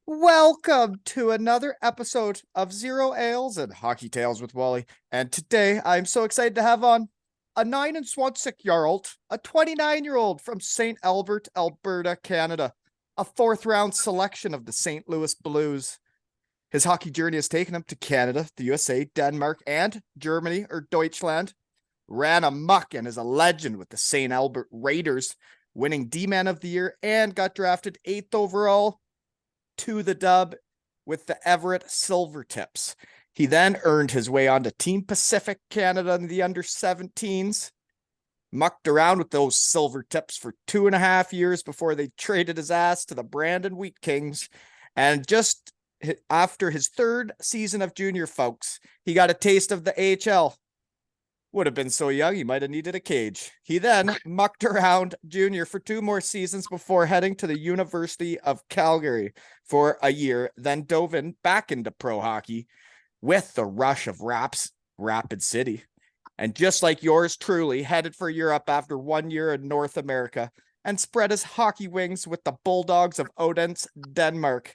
Welcome to another episode of Zero Ales and Hockey Tales with Wally. And today I'm so excited to have on a 9 and 1/6-year-old, a 29-year-old from St. Albert, Alberta, Canada, a fourth round selection of the St. Louis Blues. His hockey journey has taken him to Canada, the USA, Denmark, and Germany or Deutschland. Ran amok and is a legend with the St. Albert Raiders, winning D-Man of the Year and got drafted 8th overall to the dub with the Everett Silvertips. He then earned his way onto Team Pacific Canada in the under 17s, mucked around with those Silvertips for 2.5 years before they traded his ass to the Brandon Wheat Kings. And just after his third season of junior, folks, he got a taste of the AHL. Would have been so young, he might have needed a cage. He then mucked around junior for 2 more seasons before heading to the University of Calgary for a year, then dove in back into pro hockey with the rush of Rapid City. And just like yours truly, headed for Europe after 1 year in North America and spread his hockey wings with the Bulldogs of Odense, Denmark.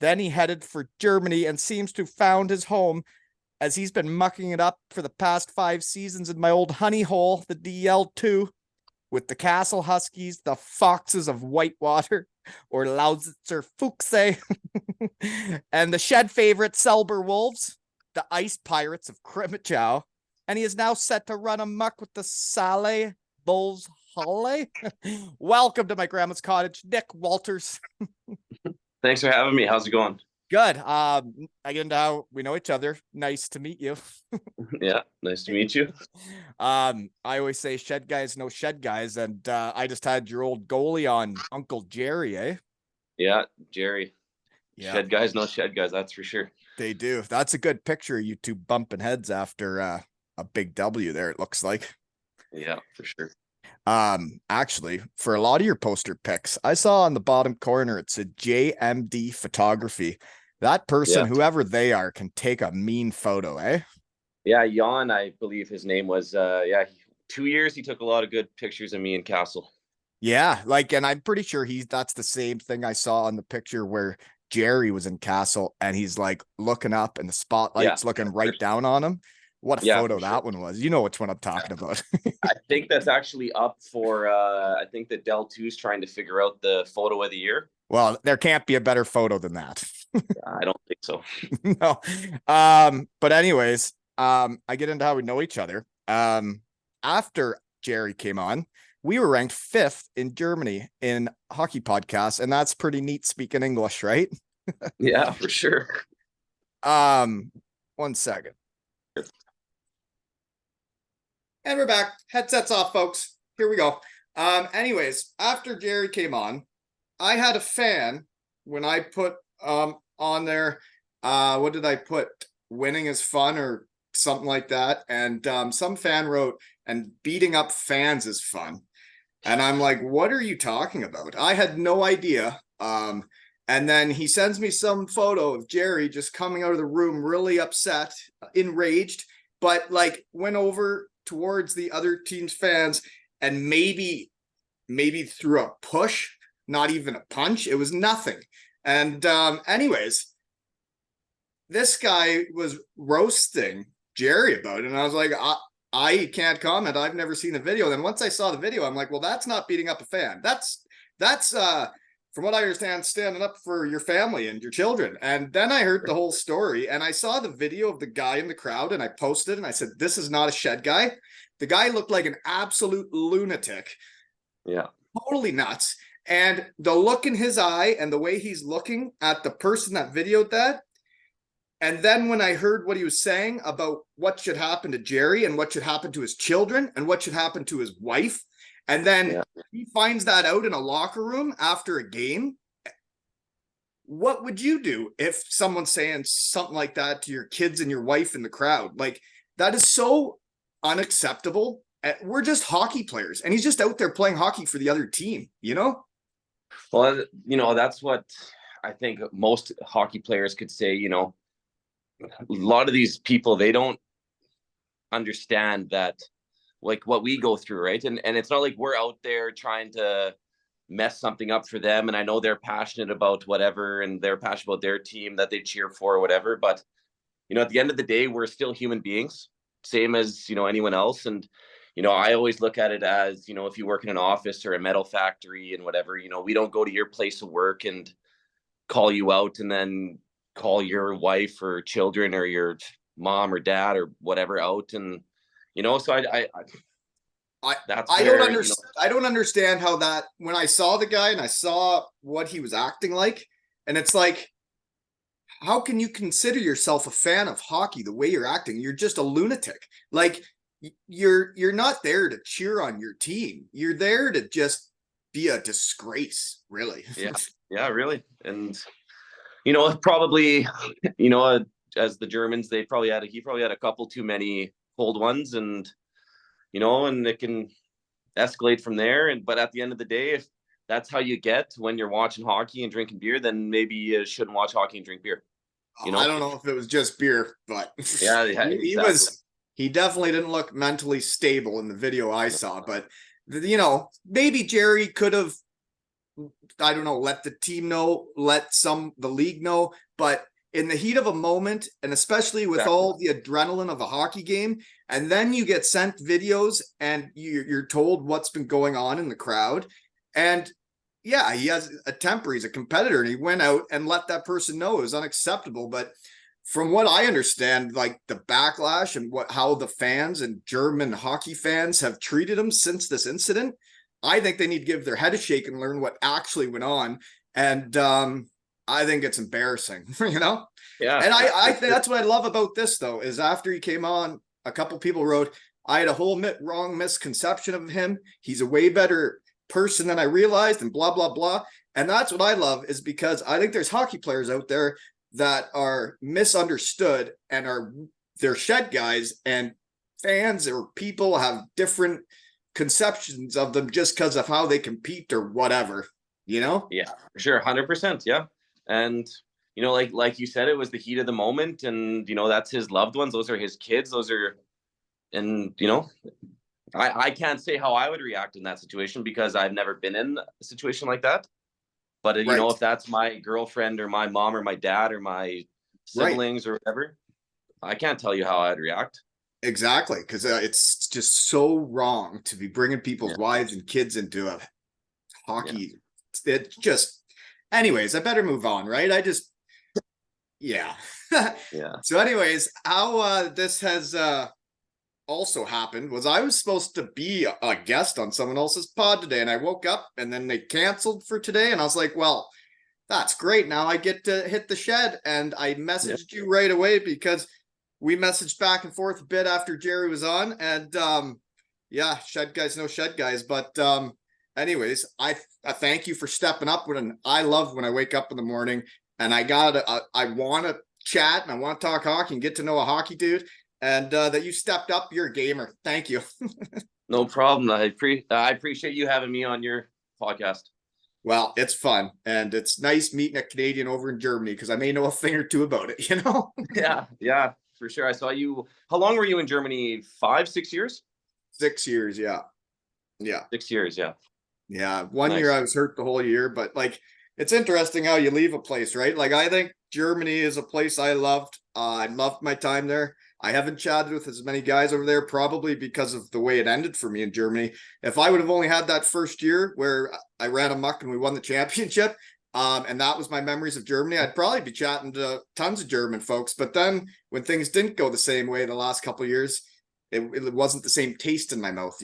Then he headed for Germany and seems to have found his home as he's been mucking it up for the past 5 seasons in my old honey hole, the DL2, with the Kassel Huskies, the Foxes of Whitewater, or Lausitzer Fuchse, and the shed favorite Selber Wolves, the Ice Pirates of Krimichow. And he is now set to run amok with the Saleh Bulls Halle. Welcome to my grandma's cottage, Nick Walters. Thanks for having me. How's it going? Good. Again, now we know each other. Nice to meet you. Yeah, nice to meet you. I always say shed guys know shed guys, and I just had your old goalie on, Uncle Jerry, eh? Yeah, Jerry. Yeah, Shed guys, no shed guys, that's for sure. they do. That's a good picture of you two bumping heads after a big W there, it looks like. Yeah, for sure. Actually, for a lot of your poster pics, I saw on the bottom corner it said JMD Photography. That person, Yeah. whoever they are, can take a mean photo, eh? Yeah, Jan, I believe his name was 2 years he took a lot of good pictures of me in Kassel. Yeah, like, and I'm pretty sure that's the same thing I saw on the picture where Jerry was in Kassel and he's like looking up and the Yeah. spotlight's looking right down on him. What a Yeah, photo for sure. that one was. You know which one I'm talking about. I think that's actually up for I think the Del 2 is trying to figure out the photo of the year. Well, there can't be a better photo than that. I don't think so. No. But anyways, I get into how we know each other. After Jerry came on, we were ranked 5th in Germany in hockey podcasts, and that's pretty neat speaking English, right? Yeah, for sure. 1 second. And we're back. Headsets off, folks. Here we go. Anyways, after Jerry came on, I had a fan when I put on there, what did I put? Winning is fun or something like that. And some fan wrote, and beating up fans is fun. And I'm like, what are you talking about? I had no idea. And then he sends me some photo of Jerry just coming out of the room really upset, enraged, but like went over towards the other team's fans and maybe threw a push, not even a punch. It was nothing. And anyways, this guy was roasting Jerry about it. And I was like, I can't comment. I've never seen the video. Then once I saw the video, I'm like, well, that's not beating up a fan. That's from what I understand, standing up for your family and your children. And then I heard the whole story and I saw the video of the guy in the crowd and I posted and I said, this is not a shed guy. The guy looked like an absolute lunatic. Yeah. Totally nuts. And the look in his eye and the way he's looking at the person that videoed that. And then when I heard what he was saying about what should happen to Jerry and what should happen to his children and what should happen to his wife, and then he finds that out in a locker room after a game. What would you do if someone's saying something like that to your kids and your wife in the crowd? Like, that is so unacceptable. We're just hockey players, and he's just out there playing hockey for the other team, you know? Well, that's what I think most hockey players could say. A lot of these people, they don't understand that, like, what we go through, right? And it's not like we're out there trying to mess something up for them. And I know they're passionate about whatever, and they're passionate about their team that they cheer for or whatever. But, at the end of the day, we're still human beings, same as, anyone else. And, I always look at it as, if you work in an office or a metal factory and whatever, we don't go to your place of work and call you out and then call your wife or children or your mom or dad or whatever out. And, so that's I don't where, understand. I don't understand how that, when I saw the guy and I saw what he was acting like, and it's like, how can you consider yourself a fan of hockey the way you're acting? You're just a lunatic. Like, you're not there to cheer on your team. You're there to just be a disgrace, really. Yeah, really. And probably, as the Germans, he probably had a couple too many cold ones, and and it can escalate from there. And but at the end of the day, if that's how you get when you're watching hockey and drinking beer, then maybe you shouldn't watch hockey and drink beer. I don't know if it was just beer, but yeah, exactly. He definitely didn't look mentally stable in the video I saw. But maybe Jerry could have, I don't know, let the team know, let the league know, but in the heat of a moment, and especially with all the adrenaline of a hockey game, and then you get sent videos and you're told what's been going on in the crowd. And yeah, he has a temper, he's a competitor, and he went out and let that person know it was unacceptable. But from what I understand, like the backlash and how the fans and German hockey fans have treated him since this incident, I think they need to give their head a shake and learn what actually went on. And I think it's embarrassing, Yeah. And I think that's what I love about this, though, is after he came on, a couple people wrote, I had a whole wrong misconception of him. He's a way better person than I realized, and blah, blah, blah. And that's what I love, is because I think there's hockey players out there that are misunderstood and they're shed guys, and fans or people have different conceptions of them just because of how they compete or whatever, Yeah, for sure. 100%. Yeah. And, like you said, it was the heat of the moment, and, that's his loved ones. Those are his kids. And, I can't say how I would react in that situation because I've never been in a situation like that. But, right. If that's my girlfriend or my mom or my dad or my siblings or whatever, I can't tell you how I'd react. Exactly. Because it's just so wrong to be bringing people's wives and kids into a hockey. It just, anyways, I better move on, right? Yeah. So anyways, how this has also happened was I was supposed to be a guest on someone else's pod today, and I woke up and then they canceled for today, and I was like, well, that's great. Now I get to hit the shed. And I messaged you right away because we messaged back and forth a bit after Jerry was on. And shed guys, no shed guys. But anyways, I thank you for stepping up. I love when I wake up in the morning and I want to chat and I want to talk hockey and get to know a hockey dude. And that you stepped up. You're a gamer. Thank you. No problem. I appreciate you having me on your podcast. Well, it's fun, and it's nice meeting a Canadian over in Germany because I may know a thing or two about it, Yeah, for sure. I saw you. How long were you in Germany? 5, 6 years? 6 years, yeah. 6 years, yeah. Yeah, 1 year I was hurt the whole year, but like, it's interesting how you leave a place, right? Like, I think Germany is a place I loved. I loved my time there. I haven't chatted with as many guys over there, probably because of the way it ended for me in Germany. If I would have only had that first year where I ran amok and we won the championship, and that was my memories of Germany, I'd probably be chatting to tons of German folks. But then when things didn't go the same way the last couple of years, it wasn't the same taste in my mouth,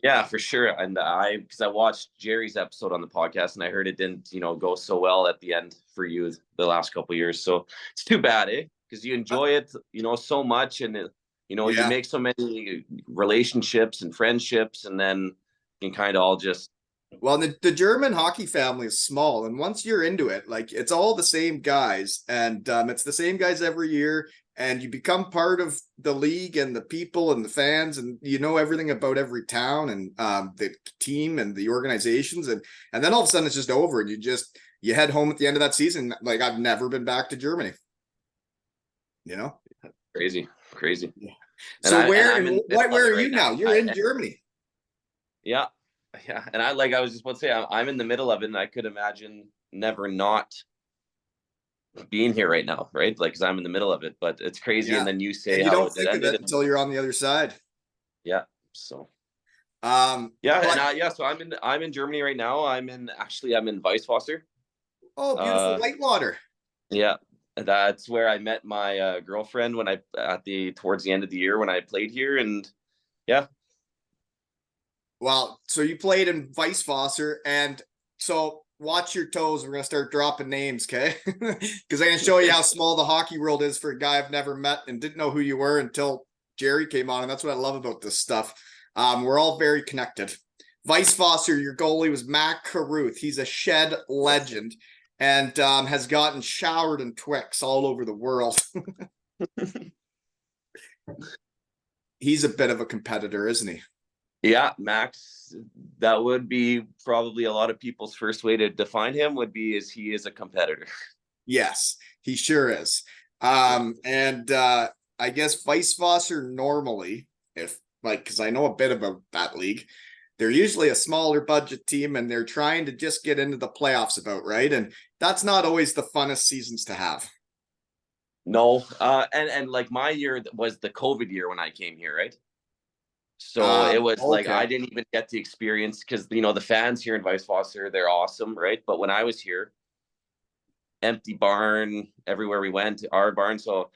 Yeah, for sure. And because I watched Jerry's episode on the podcast and I heard it didn't, go so well at the end for you the last couple of years. So it's too bad, because you enjoy it, so much, and you make so many relationships and friendships, and then you can kind of all just. Well, the German hockey family is small, and once you're into it, like, it's all the same guys, and it's the same guys every year, and you become part of the league and the people and the fans, and you know everything about every town and the team and the organizations, and then all of a sudden it's just over, and you head home at the end of that season. Like, I've never been back to Germany. Crazy. Yeah. So where are you now? You're in Germany. Yeah. Yeah, and I was just about to say, I'm in the middle of it, and I could imagine never not being here right now, right? Like, because I'm in the middle of it, but it's crazy. Yeah. And then you say And you how don't it think of ended, it and until you're on the other side. yeah, so yeah, and But yeah, so I'm in Germany right now. I'm in Weisswasser. oh, beautiful Uh, whitewater. yeah, that's where I met my girlfriend when I at the towards the end of the year when I played here, and yeah, Well, so you played in Weisswasser, and so watch your toes. We're gonna start dropping names, okay? Because I'm gonna show you how small the hockey world is for a guy I've never met and didn't know who you were until Jerry came on, and that's what I love about this stuff. We're all very connected. Weisswasser, your goalie was Mac Caruth. He's a shed legend and has gotten showered in Twix all over the world. He's a bit of a competitor, isn't he? yeah, Max. That would be probably a lot of people's first way to define him would be is he is a competitor. Yes, he sure is. Yeah. And I guess Weisswasser normally, if like, because I know a bit about that league, they're usually a smaller budget team and they're trying to just get into the playoffs about, right? And that's not always the funnest seasons to have. No, and like my year was the COVID year when I came here, right? So it was like Okay. I didn't even get the experience because the fans here in Weisswasser, they're awesome, right? But when I was here, empty barn everywhere we went, our barn. So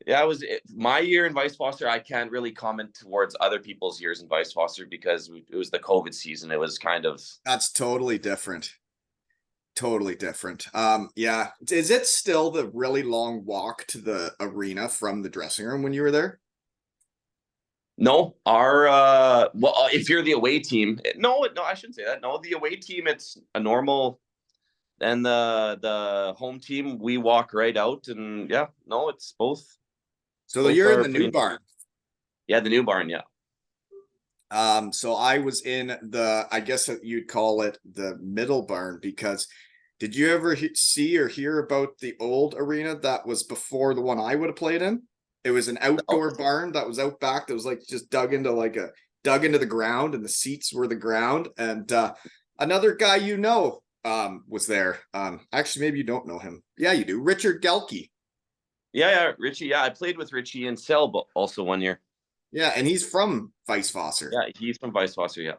yeah, my year in Weisswasser. I can't really comment towards other people's years in Weisswasser because it was the COVID season. It was kind of That's totally different. Totally different. Yeah. Is it still the really long walk to the arena from the dressing room when you were there? no, if you're the away team, no, I shouldn't say that. No, the away team, it's a normal. And the home team, we walk right out, and yeah, no, it's both. So Both you're in are the new pretty. barn. Yeah, the new barn. Yeah. So I was in I guess you'd call it the middle barn because did you ever see or hear about the old arena that was before the one I would have played in? It was an No. outdoor barn that was out back that was like just dug into the ground and the seats were the ground. And another guy was there. Actually, maybe you don't know him. Yeah, you do. Richard Gelke. Yeah, Richie. Yeah, I played with Richie in Cell also one year. Yeah, and he's from Weisswasser. Yeah, he's from Weisswasser. Yeah.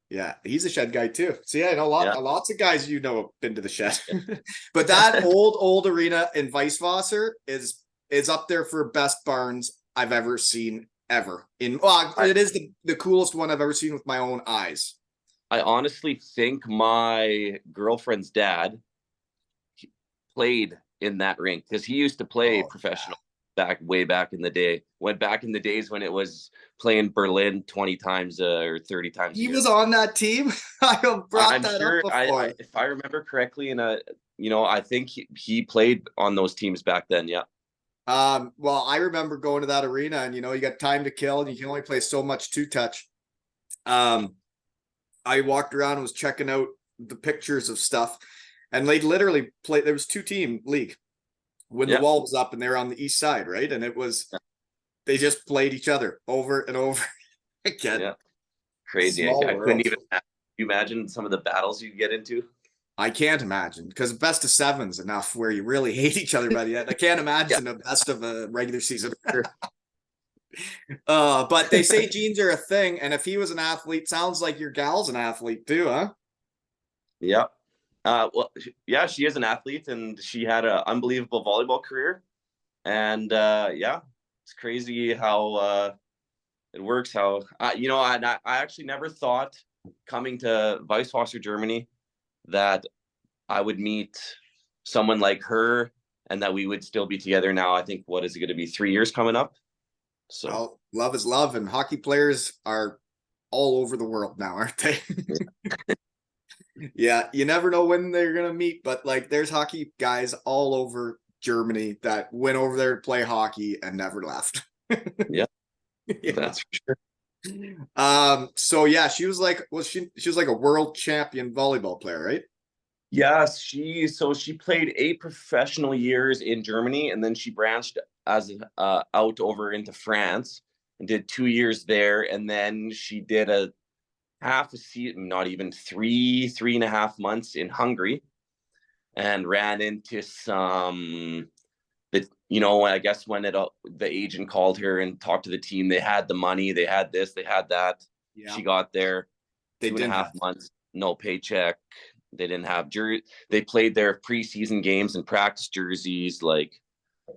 Yeah, he's a shed guy too. So yeah, I know Yeah. lots of guys have been to the shed. But that old arena in Weisswasser is up there for best barns I've ever seen ever. It is the coolest one I've ever seen with my own eyes. I honestly think my girlfriend's dad played in that rink because he used to play Oh, professional way back in the day. Went back in the days when it was playing Berlin 20 times or 30 times a he year. was on that team. I have brought I'm that up sure before. if I remember correctly, I think he played on those teams back then. Yeah. Well, I remember going to that arena and you got time to kill and you can only play so much two touch. I walked around and was checking out the pictures of stuff, and they literally played. There was 2-team league when the Yeah. wall was up, and they're on the east side, right? And it was they just played each other over and over again. Yeah. Crazy. Small I couldn't world. even imagine some of the battles you get into. I can't imagine because best of seven's enough where you really hate each other by the end. I can't imagine a best of a regular season. But they say genes are a thing, and if he was an athlete, sounds like your gal's an athlete too, huh? Yeah. Well, yeah, she is an athlete, and she had an unbelievable volleyball career. And yeah, it's crazy how it works. How I actually never thought coming to Weisswasser, Germany, that I would meet someone like her, and that we would still be together now. I think what is it going to be 3 years coming up? So Well, love is love, and hockey players are all over the world now, aren't they? Yeah, you never know when they're gonna meet, but like there's hockey guys all over Germany that went over there to play hockey and never left. yeah, Yeah. that's for sure. So yeah, she was like she was like a world champion volleyball player, right? Yes, she played 8 professional years in Germany, and then she branched as out over into France and did 2 years there, and then she did half a season, not even 3.5 months in Hungary, and ran into some that, I guess when the agent called her and talked to the team, they had the money, they had this, they had that. Yeah. She got there, They two and a didn't half have. months, no paycheck. They didn't have they played their preseason games and practice jerseys. Like,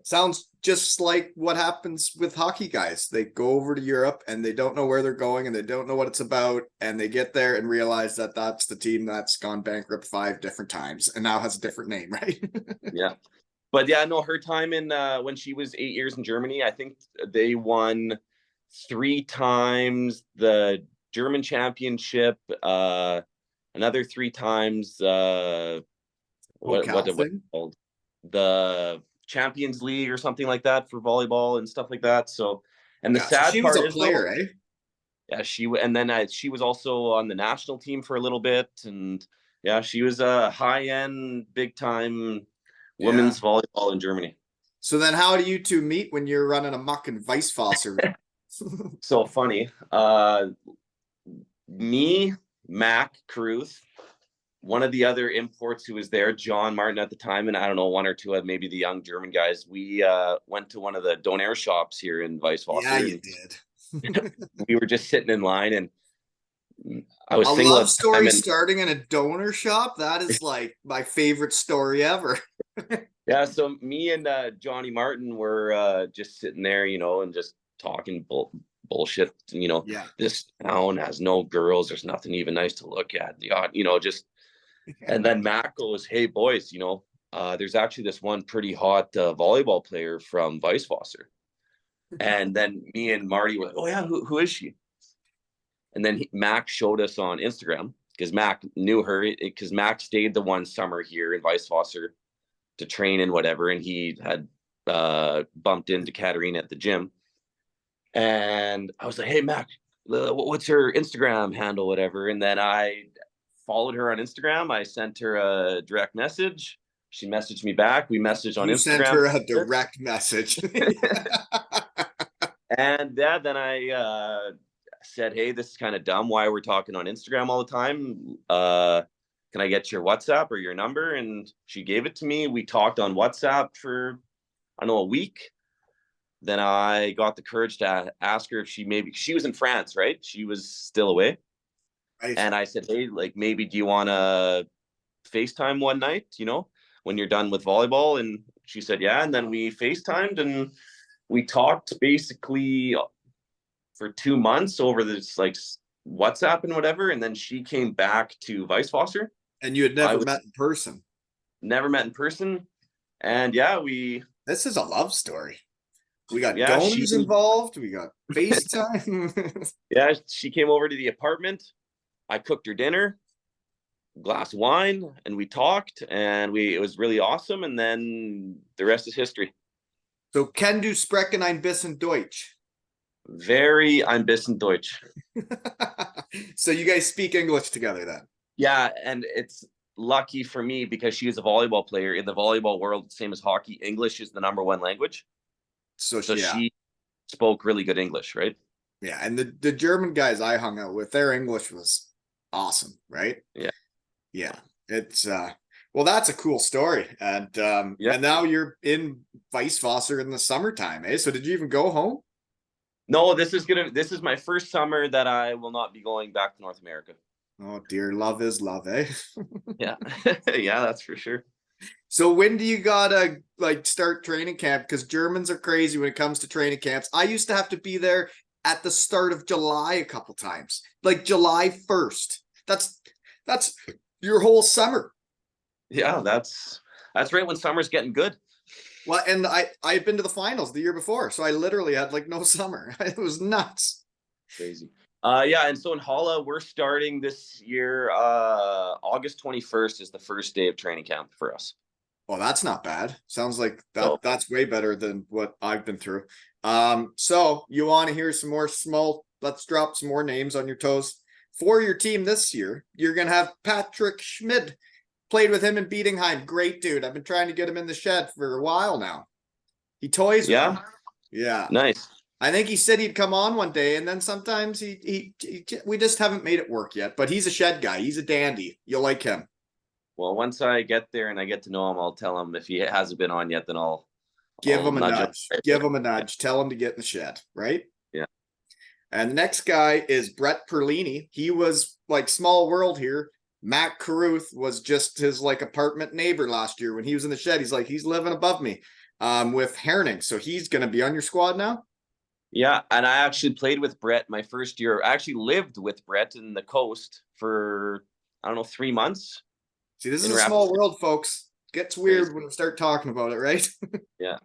Sounds just like what happens with hockey guys. They go over to Europe and they don't know where they're going and they don't know what it's about. And they get there and realize that that's the team that's gone bankrupt 5 different times and now has a different name, right? yeah. But yeah, no, her time in when she was 8 years in Germany, I think they won 3 times the German championship, another 3 times what it was thing? called, the Champions League or something like that for volleyball and stuff like that. So, and the Yeah, so sad she was part a is though, player, eh? yeah, and then she was also on the national team for a little bit, and yeah, she was a high end, big time Yeah. women's volleyball in Germany. So then how do you two meet when you're running amok in Weisswasser? So funny. Me, Mac Cruz, one of the other imports who was there, John Martin at the time, and I don't know, one or two of maybe the young German guys. We went to one of the donair shops here in Yeah, Weisswasser, you and did. we were just sitting in line, and I was A single love at the time, story and starting in a donor shop. That is like my favorite story ever. yeah, so me and Johnny Martin were just sitting there, and just talking bullshit. Yeah. This town has no girls. There's nothing even nice to look at. Just. And then Mac goes, "Hey boys, there's actually this one pretty hot volleyball player from Weisswasser." And then me and Marty were like, "Oh yeah, who is she?" And then Mac showed us on Instagram because Mac knew her because Mac stayed the one summer here in Weisswasser to train and whatever, and he had bumped into Katarina at the gym. And I was like, "Hey Mac, what's her Instagram handle, whatever?" And then I followed her on Instagram. I sent her a direct message. She messaged me back. We messaged on You sent Instagram. her a direct message. And yeah, then I said, "Hey, this is kind of dumb. Why we're talking on Instagram all the time? Can I get your WhatsApp or your number?" And she gave it to me. We talked on WhatsApp for, I don't know, a week. Then I got the courage to ask her if she was in France, right? She was still away. Right. And I said, "Hey, like, maybe do you want to FaceTime one night, when you're done with volleyball?" And she said, "Yeah." And then we FaceTimed and we talked basically for 2 months over this like WhatsApp and whatever. And then she came back to Weisswasser. And you had I never was met in person. never met in person. And yeah, This is a love story. We got yeah, donors involved. We got FaceTime. yeah, she came over to the apartment. I cooked her dinner, glass of wine, and we talked, and it was really awesome. And then the rest is history. So, can du sprechen ein bisschen Deutsch? Very ein bisschen Deutsch. So, you guys speak English together then? Yeah, and it's lucky for me because she is a volleyball player in the volleyball world, same as hockey. English is the #1 language. So yeah. She spoke really good English, right? Yeah, and the German guys I hung out with, their English was awesome, right? Yeah. Yeah. It's well, that's a cool story. And Yeah. and now you're in Weisswasser in the summertime, eh? So did you even go home? No, this is my first summer that I will not be going back to North America. Oh dear, love is love, eh? Yeah. Yeah, that's for sure. So when do you gotta like start training camp? Because Germans are crazy when it comes to training camps. I used to have to be there at the start of July a couple times, like July 1st. That's your whole summer. Yeah, that's right when summer's getting good. Well, and I had been to the finals the year before, so I literally had like no summer. It was nuts. Crazy. Yeah, and so in Halle, we're starting this year. August 21st is the first day of training camp for us. Well, that's not bad. Sounds like So, that's way better than what I've been through. So you want to hear some more small, let's drop some more names on your toes. For your team this year, you're gonna have Patrick Schmid. Played with him in Bietigheim. Great dude. I've been trying to get him in the shed for a while now. He toys with me. yeah, Yeah. nice. I think he said he'd come on one day, and then sometimes we just haven't made it work yet. But he's a shed guy. He's a dandy. You'll like him. Well, once I get there and I get to know him, I'll tell him. If he hasn't been on yet, then Give I'll him a nudge him. nudge. Give him a nudge. Tell him to get in the shed, right? Yeah. And the next guy is Brett Perlini. He was like small world here. Matt Caruth was just his like apartment neighbor last year when he was in the shed. He's like, he's living above me with Herning. So he's going to be on your squad now. Yeah, and I actually played with Brett my first year. I actually lived with Brett in the coast for, I don't know, 3 months. See, this is a small world, folks. Gets weird Crazy. when we start talking about it, right? Yeah.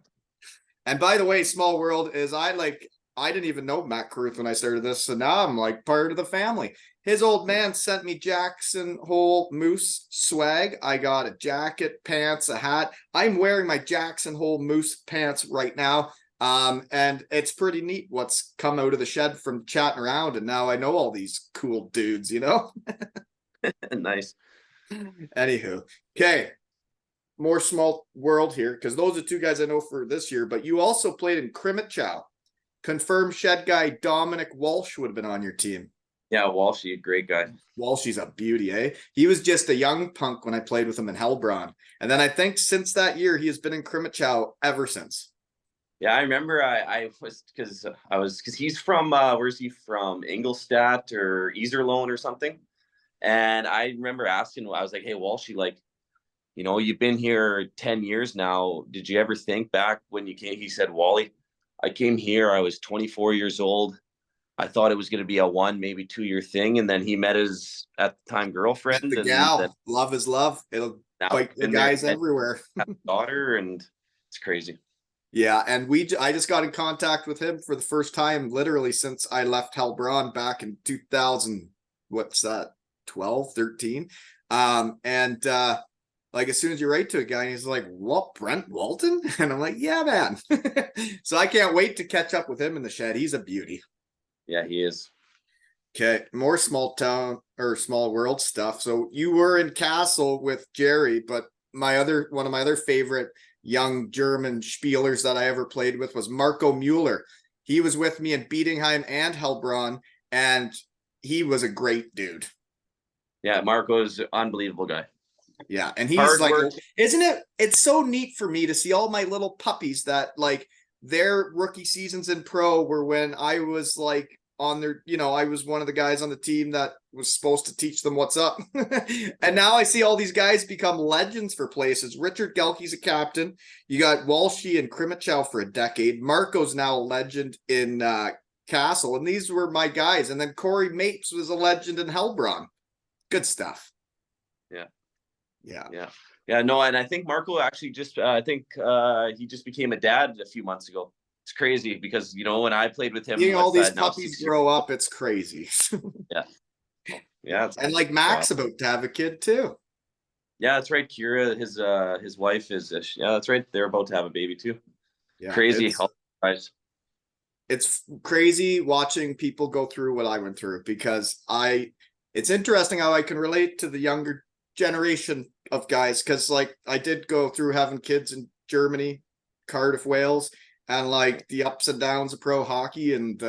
And by the way, small world is I didn't even know Matt Caruth when I started this. So now I'm like part of the family. His old man sent me Jackson Hole Moose swag. I got a jacket, pants, a hat. I'm wearing my Jackson Hole Moose pants right now. And it's pretty neat what's come out of the shed from chatting around. And now I know all these cool dudes, you know? Nice. Anywho, okay. More small world here because those are two guys I know for this year, but you also played in Krimitchow. Confirmed shed guy Dominic Walsh would have been on your team. Yeah, Walshy, great guy. Walshy's a beauty, eh? He was just a young punk when I played with him in Hellbron. And then I think since that year, he has been in Krimitchow ever since. Yeah, I remember I was because he's from where's he from? Ingolstadt or Iserlohn or something. And I remember asking, I was like, hey, Walshy, like, you've been here 10 years now. Did you ever think back when you came? He said, Wally, I came here. I was 24 years old. I thought it was going to be a 1, maybe 2 year thing. And then he met his, at the time, girlfriend. The And gal, then love is love. It'll now bite the guys everywhere. Daughter, and it's crazy. Yeah, and I just got in contact with him for the first time literally since I left Hellbron back in 2000, what's that, 12, 13. And like as soon as you write to a guy, he's like, what, Brent Walton? And I'm like, yeah, man. So I can't wait to catch up with him in the shed. He's a beauty. Yeah, he is. Okay, more small town or small world stuff. So you were in Kassel with Jerry, but one of my other favorite young German spielers that I ever played with was Marco Mueller. He was with me in Bietigheim and Hellbron, and he was a great dude. Yeah, Marco's an unbelievable guy. Yeah, and he's like, isn't it? It's so neat for me to see all my little puppies that like their rookie seasons in pro were when I was like on their, I was one of the guys on the team that was supposed to teach them what's up. And now I see all these guys become legends for places. Richard Gelke's a captain. You got Walshy and Krimitchow for a decade. Marco's now a legend in Kassel, and these were my guys. And then Corey Mapes was a legend in Hellbron. Good stuff. Yeah. No, and I think Marco actually just I think he just became a dad a few months ago. It's crazy because when I played with him, seeing all these puppies grow up, it's crazy. Yeah. And like Mac's about to have a kid too. Yeah, that's right. Kira, his wife is. Yeah, that's right. They're about to have a baby too. Yeah, crazy. It's crazy watching people go through what I went through because it's interesting how I can relate to the younger generation of guys because like I did go through having kids in Germany, Cardiff, Wales, and like the ups and downs of pro hockey, and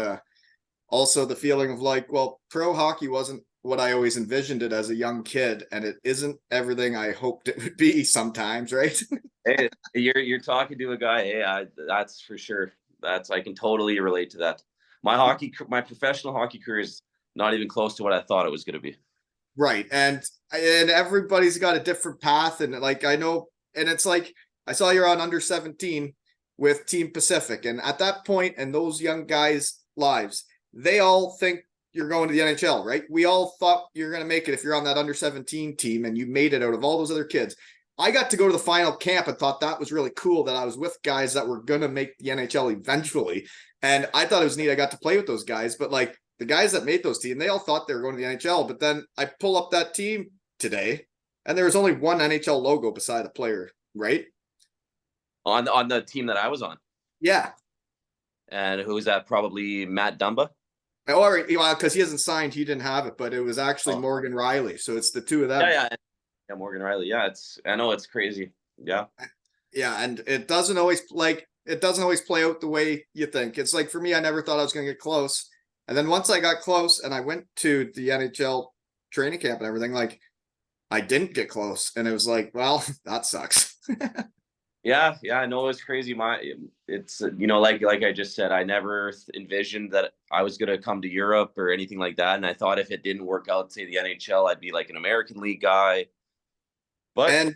also the feeling of like, well, pro hockey wasn't what I always envisioned it as a young kid, and it isn't everything I hoped it would be sometimes, right? Hey, you're talking to a guy. Hey, that's for sure. I can totally relate to that. My professional hockey career is not even close to what I thought it was going to be. Right. And everybody's got a different path. And like, I know, and it's like, I saw you're on under 17 with Team Pacific. And at that point in those young guys' lives, they all think you're going to the NHL, right? We all thought you're going to make it if you're on that under 17 team and you made it out of all those other kids. I got to go to the final camp and thought that was really cool that I was with guys that were going to make the NHL eventually. And I thought it was neat. I got to play with those guys, but like, the guys that made those teams, they all thought they were going to the NHL. But then I pull up that team today, and there was only one NHL logo beside the player, right? On the team that I was on. Yeah. And who was that? Probably Matt Dumba. Or because he hasn't signed, he didn't have it, but it was actually Morgan Riley. So it's the two of them. Yeah, Morgan Riley. Yeah, I know it's crazy. Yeah. Yeah, and it doesn't always like it doesn't always play out the way you think. It's like, for me, I never thought I was going to get close. And then once I got close and I went to the NHL training camp and everything, like, I didn't get close. And it was like, well, that sucks. Yeah, yeah, I know it's crazy. It's like I just said, I never envisioned that I was gonna come to Europe or anything like that. And I thought if it didn't work out, say the NHL, I'd be like an American League guy. But And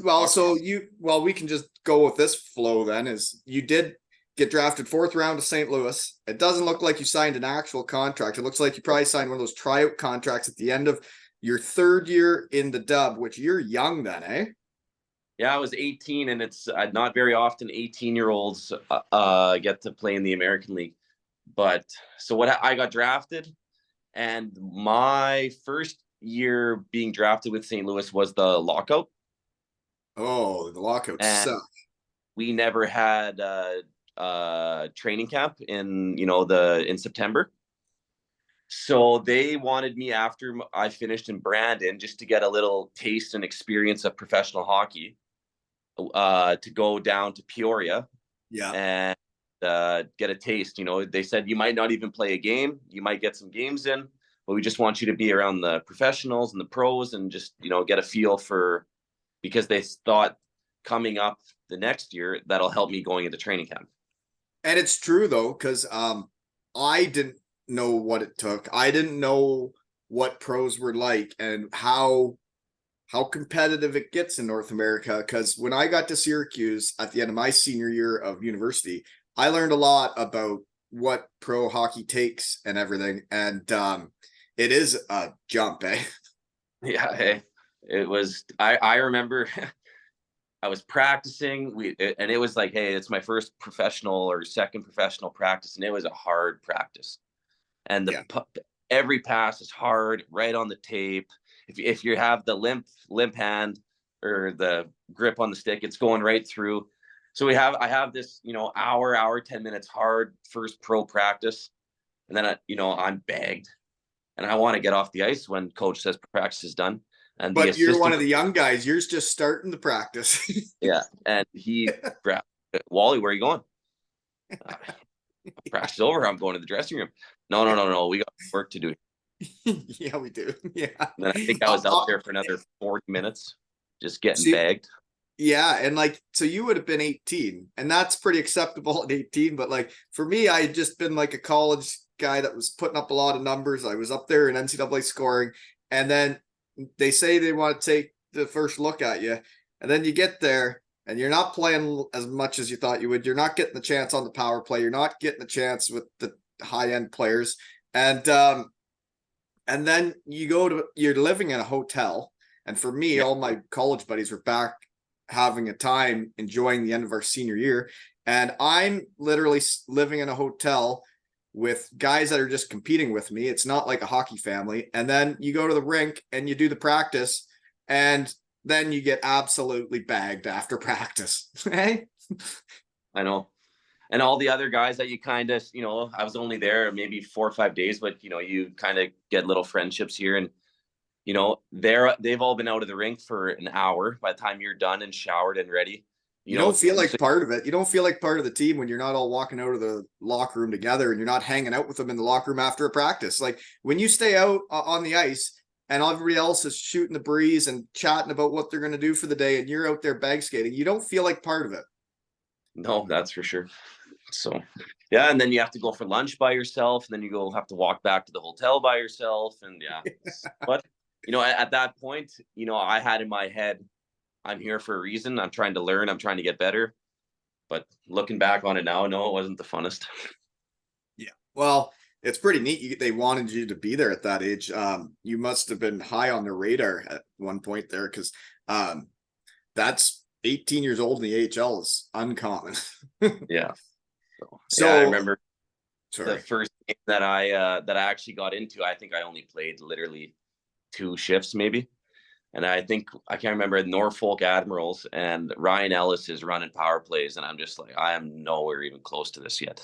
well, we can just go with this flow then. Is you did get drafted fourth round to St. Louis. It doesn't look like you signed an actual contract. It looks like you probably signed one of those tryout contracts at the end of your third year in the Dub, which you're young then, eh? yeah, I was 18, and it's not very often 18-year-olds get to play in the American League. But so what I got drafted, and my first year being drafted with St. Louis was the lockout. Oh, the lockout suck. We never had training camp in in September. So they wanted me after I finished in Brandon just to get a little taste and experience of professional hockey, to go down to Peoria, Yeah. and get a taste. They said you might not even play a game, you might get some games in, but we just want you to be around the professionals and the pros and just get a feel for, because they thought coming up the next year that'll help me going into training camp. And it's true though, because I didn't know what it took. I didn't know what pros were like and how competitive it gets in North America. Because when I got to Syracuse at the end of my senior year of university, I learned a lot about what pro hockey takes and everything. And it is a jump, eh? Yeah, hey, it was. I remember I was practicing. And it was like, hey, it's my first professional or second professional practice, and it was a hard practice. And every pass is hard, right on the tape. If you have the limp hand or the grip on the stick, it's going right through. So I have this hour 10 minutes hard first pro practice, and then I'm bagged, and I want to get off the ice when coach says practice is done. And but you're one of the young guys. You're just starting the practice. Yeah, and Wally, where are you going? Practice over. I'm going to the dressing room. No. We got work to do. Yeah, we do. Yeah. And then I think I was out there for another 40 minutes, just getting bagged. Yeah, and so you would have been 18, and that's pretty acceptable at 18. But like for me, I had just been like a college guy that was putting up a lot of numbers. I was up there in NCAA scoring, and then they say they want to take the first look at you, and then you get there and you're not playing as much as you thought you would. You're not getting the chance on the power play. You're not getting the chance with the high end players, and then you're living in a hotel. And for me, all my college buddies were back having a time enjoying the end of our senior year, and I'm literally living in a hotel with guys that are just competing with me. It's not like a hockey family. And then you go to the rink and you do the practice, and then you get absolutely bagged after practice. Hey, I know. And all the other guys that you kind of, I was only there maybe 4 or 5 days, but you kind of get little friendships here, and they've all been out of the rink for an hour by the time you're done and showered and ready. You don't feel like part of it. You don't feel like part of the team when you're not all walking out of the locker room together and you're not hanging out with them in the locker room after a practice. Like when you stay out on the ice and everybody else is shooting the breeze and chatting about what they're going to do for the day, and you're out there bag skating, you don't feel like part of it. No, that's for sure. So, yeah. And then you have to go for lunch by yourself, and then you have to walk back to the hotel by yourself. And but at that point, I had in my head, I'm here for a reason. I'm trying to learn. I'm trying to get better. But looking back on it now, no, it wasn't the funnest. Yeah. Well, it's pretty neat. They wanted you to be there at that age. You must have been high on their radar at one point there, because that's 18 years old in the AHL is uncommon. Yeah. So I remember the first game that I actually got into. I think I only played literally 2 shifts maybe. And I can't remember, Norfolk Admirals, and Ryan Ellis is running power plays. And I'm just like, I am nowhere even close to this yet.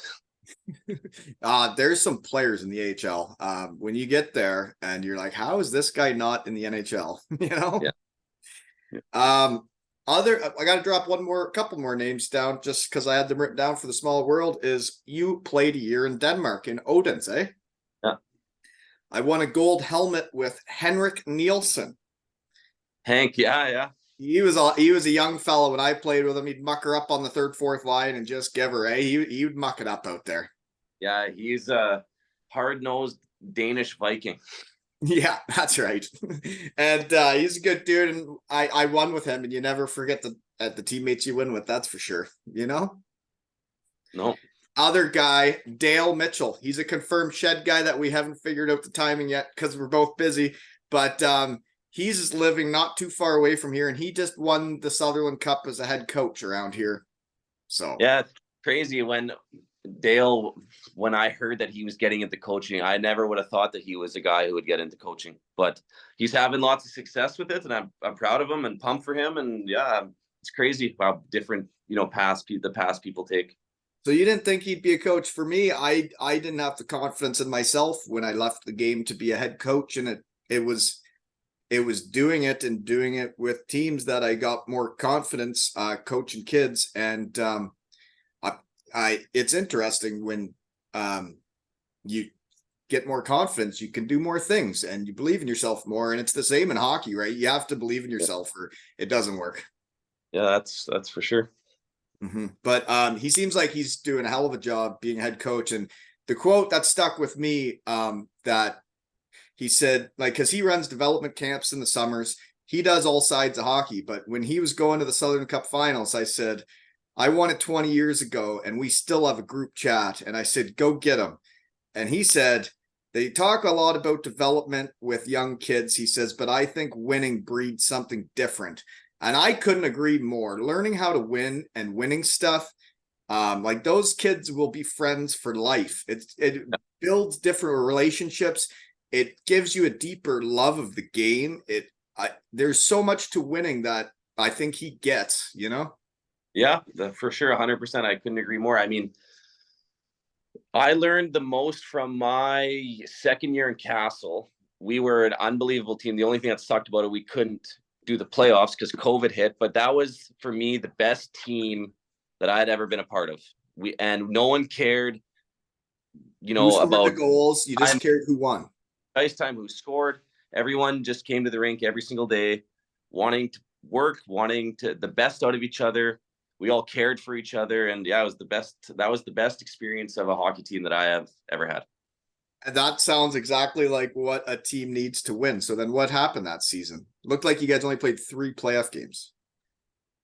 There's some players in the AHL. When you get there and you're like, how is this guy not in the NHL? Yeah. I got to drop a couple more names down just because I had them written down for the small world. Is you played a year in Denmark in Odense, eh? Yeah. I won a gold helmet with Henrik Nielsen. Hank, yeah. He was a young fellow when I played with him. He'd mucker up on the third, fourth line and just give her, eh? He would muck it up out there. Yeah, he's a hard-nosed Danish Viking. Yeah, that's right. And he's a good dude, and I won with him, and you never forget the teammates you win with. That's for sure. You know. No. Other guy, Dale Mitchell. He's a confirmed shed guy that we haven't figured out the timing yet because we're both busy. But he's living not too far away from here, and he just won the Sutherland Cup as a head coach around here. So yeah, it's crazy when Dale, when I heard that he was getting into coaching, I never would have thought that he was a guy who would get into coaching. But he's having lots of success with it, and I'm proud of him and pumped for him. And yeah, it's crazy how different the past people take. So you didn't think he'd be a coach? For me, I didn't have the confidence in myself when I left the game to be a head coach, and it was doing it with teams that I got more confidence coaching kids. And it's interesting when you get more confidence, you can do more things and you believe in yourself more. And it's the same in hockey, right? You have to believe in yourself or it doesn't work. Yeah, that's for sure. Mm-hmm. But he seems like he's doing a hell of a job being a head coach. And the quote that stuck with me, that he said, like, because he runs development camps in the summers, he does all sides of hockey. But when he was going to the Southern Cup finals, I said, I won it 20 years ago and we still have a group chat. And I said, go get him. And he said, they talk a lot about development with young kids, he says, but I think winning breeds something different. And I couldn't agree more. Learning how to win and winning stuff, like those kids will be friends for life. It builds different relationships. It gives you a deeper love of the game. There's so much to winning that I think he gets, Yeah, for sure. 100%. I couldn't agree more. I mean, I learned the most from my second year in Kassel. We were an unbelievable team. The only thing that sucked about it, we couldn't do the playoffs because COVID hit, but that was for me the best team that I had ever been a part of. And no one cared, who about the goals. You just cared who won. Ice time, who scored. Everyone just came to the rink every single day, wanting to work, wanting to the best out of each other. We all cared for each other, and yeah, it was the best. That was the best experience of a hockey team that I have ever had. And that sounds exactly like what a team needs to win. So then what happened that season? Looked like you guys only played 3 playoff games.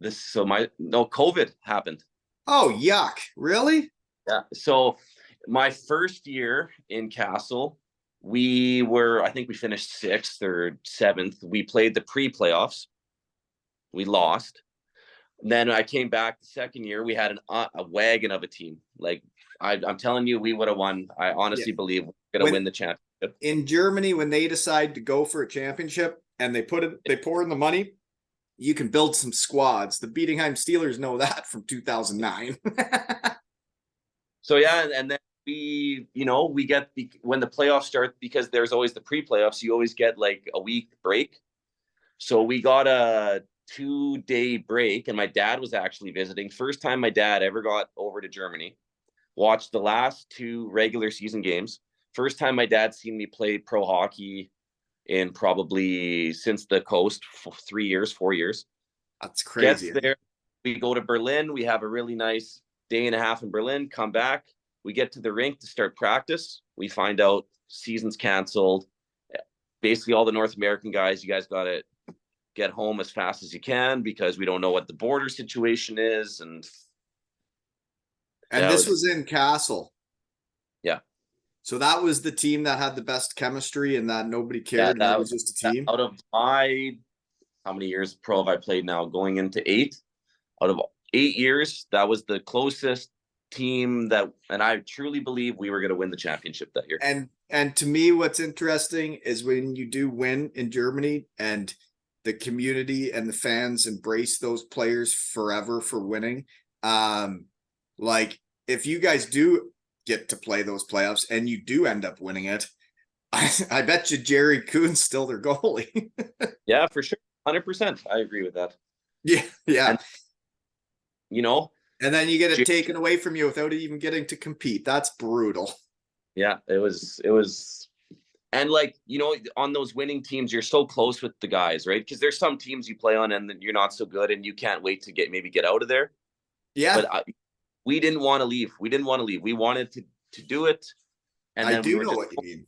COVID happened. Oh, yuck. Really? Yeah. So my first year in Kassel, I think we finished 6th or 7th. We played the pre-playoffs. We lost. Then I came back the second year. We had a wagon of a team. Like I'm telling you, we would have won. I honestly believe we're going to win the championship. In Germany, when they decide to go for a championship and they pour in the money, you can build some squads. The Bietigheim Steelers know that from 2009. So yeah, and then we get when the playoffs start, because there's always the pre-playoffs, you always get like a week break. So we got a 2-day break, and my dad was actually visiting. First time my dad ever got over to Germany. Watched the last 2 regular season games. First time my dad seen me play pro hockey in probably since the coast, 3 years, 4 years. That's crazy. Gets there, we go to Berlin. We have a really nice day and a half in Berlin. Come back, we get to the rink to start practice. We find out season's canceled. Basically, all the North American guys, you guys got to get home as fast as you can because we don't know what the border situation is. And this was in Kassel. Yeah. So that was the team that had the best chemistry and that nobody cared. That was just a team. Out of how many years pro have I played now? Going into 8. Out of 8 years, that was the closest team and I truly believe we were going to win the championship that year. And to me, what's interesting is when you do win in Germany and the community and the fans embrace those players forever for winning. Like if you guys do get to play those playoffs and you do end up winning it, I bet you Jerry Kuhn's still their goalie. Yeah, for sure. 100%. I agree with that. Yeah, yeah. And you know, And then you get it taken away from you without even getting to compete. That's brutal. yeah, it was and like, on those winning teams, you're so close with the guys, right? Because there's some teams you play on and you're not so good and you can't wait to get out of there. Yeah, But we didn't want to leave. We didn't want to leave. We wanted to do it. And I then we do were know just what you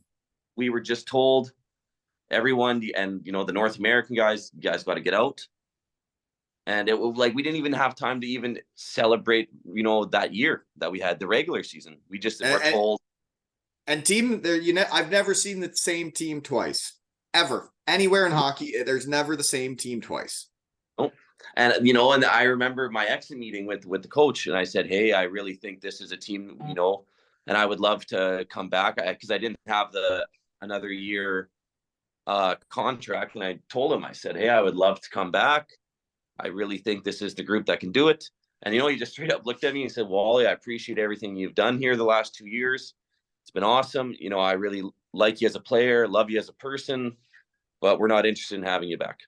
mean. told everyone, and the North American guys, you guys got to get out. And it was like we didn't even have time to even celebrate, that year that we had the regular season. We just were And, told. and team there, I've never seen the same team twice ever anywhere in hockey. There's never the same team twice. Oh, and I remember my exit meeting with the coach, and I said, "Hey, I really think this is a team, and I would love to come back because I didn't have the another year contract." And I told him, I said, "Hey, I would love to come back. I really think this is the group that can do it." And he just straight up looked at me and said, "Wally, I appreciate everything you've done here the last 2 years. It's been awesome. I really like you as a player, love you as a person, but we're not interested in having you back."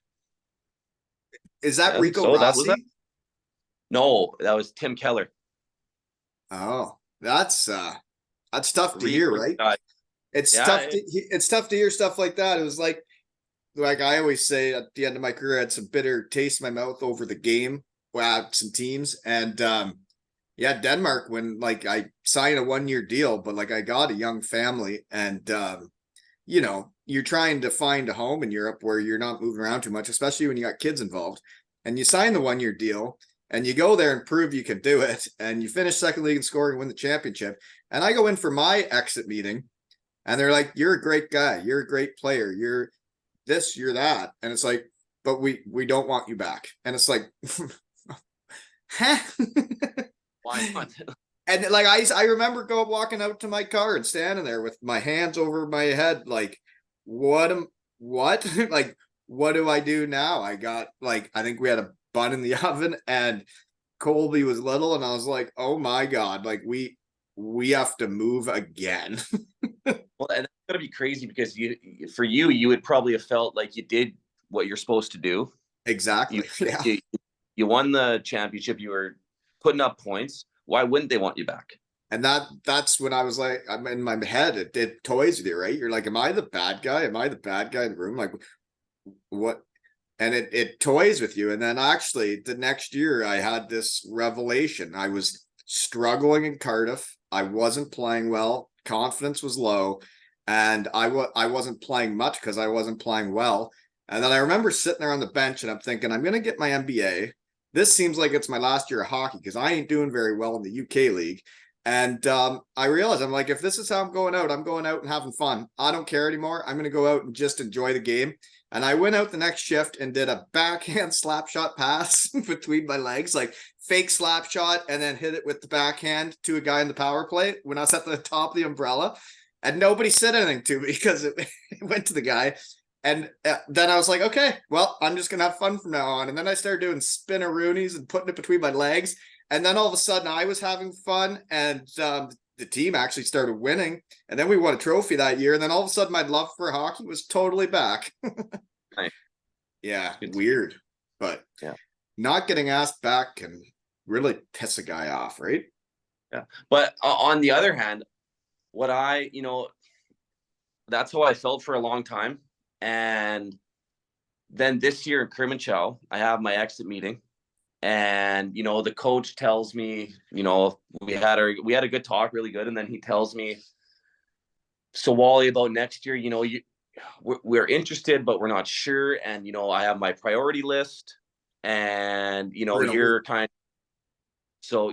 Is that And Rico so that was that. Rossi? No, that was Tim Keller. Oh, that's tough to hear, Rico, right? uh, It's yeah, tough to it's tough to hear stuff like that. It was like I always say at the end of my career, I had some bitter taste in my mouth over the game at some teams. And yeah, Denmark, when like I signed a 1 year deal, but like I got a young family and you're trying to find a home in Europe where you're not moving around too much, especially when you got kids involved. And you sign the 1 year deal and you go there and prove you can do it. And you finish second league in scoring and win the championship. And I go in for my exit meeting and they're like, "You're a great guy. You're a great player. You're this, you're that." And it's like, "But we don't want you back." And it's like, huh? why not? And like I remember walking out to my car and standing there with my hands over my head, like, what? Like, what do I do now? I got like I think we had a bun in the oven and Colby was little, and I was like, "Oh my god, like we have to move again." Well, and that's gotta be crazy because for you would probably have felt like you did what you're supposed to do. You Exactly. Yeah. you, you won the championship. You were putting up points. Why wouldn't they want you back? And that's when I was like, I'm in my head, it toys with you, right? You're like, am I the bad guy? Am I the bad guy in the room? Like, what? And it toys with you. And then actually the next year I had this revelation. I was struggling in Cardiff. I wasn't playing well. Confidence was low. And I wasn't playing much because I wasn't playing well. And then I remember sitting there on the bench and I'm thinking, I'm going to get my MBA. This seems like it's my last year of hockey because I ain't doing very well in the UK league. And I realized I'm like, if this is how I'm going out and having fun. I don't care anymore. I'm going to go out and just enjoy the game. And I went out the next shift and did a backhand slap shot pass between my legs, like fake slap shot, and then hit it with the backhand to a guy in the power play when I was at the top of the umbrella. And nobody said anything to me because it went to the guy. And then I was like, okay, well, I'm just going to have fun from now on. And then I started doing spinneroonies and putting it between my legs. And then all of a sudden I was having fun and the team actually started winning. And then we won a trophy that year. And then all of a sudden my love for hockey was totally back. Nice. Yeah, weird. But Yeah. not getting asked back can really piss a guy off, right? Yeah. But on the other hand, what that's how I felt for a long time. And then this year in Kermanchow, I have my exit meeting. And the coach tells me, we had a good talk, really good, and then he tells me, "So Wally, about next year, we're interested, but we're not sure, and I have my priority list, and you're kind of so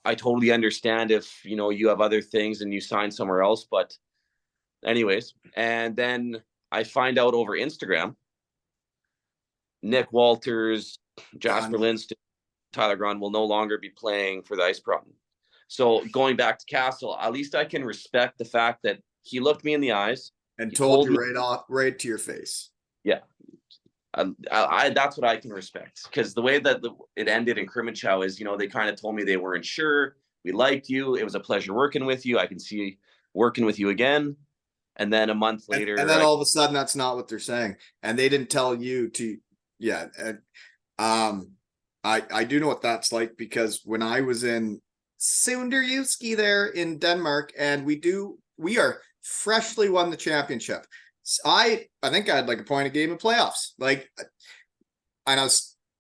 I totally understand if you have other things and you sign somewhere else, but anyways." And then I find out over Instagram, Nick Walters, Jasper Lindstrom, Tyler Grun will no longer be playing for the Ice Proton. So going back to Kassel, at least I can respect the fact that he looked me in the eyes and he told you me, right to your face. Yeah. I that's what I can respect, because the way that it ended in Kermanchow is, they kind of told me they weren't sure. We liked you. It was a pleasure working with you. I can see working with you again. And then a month later, and then all of a sudden, that's not what they're saying. And they didn't tell you to, yeah. I do know what that's like, because when I was in Husky there in Denmark, and we are freshly won the championship. I think I had like a point a game in playoffs. Like, and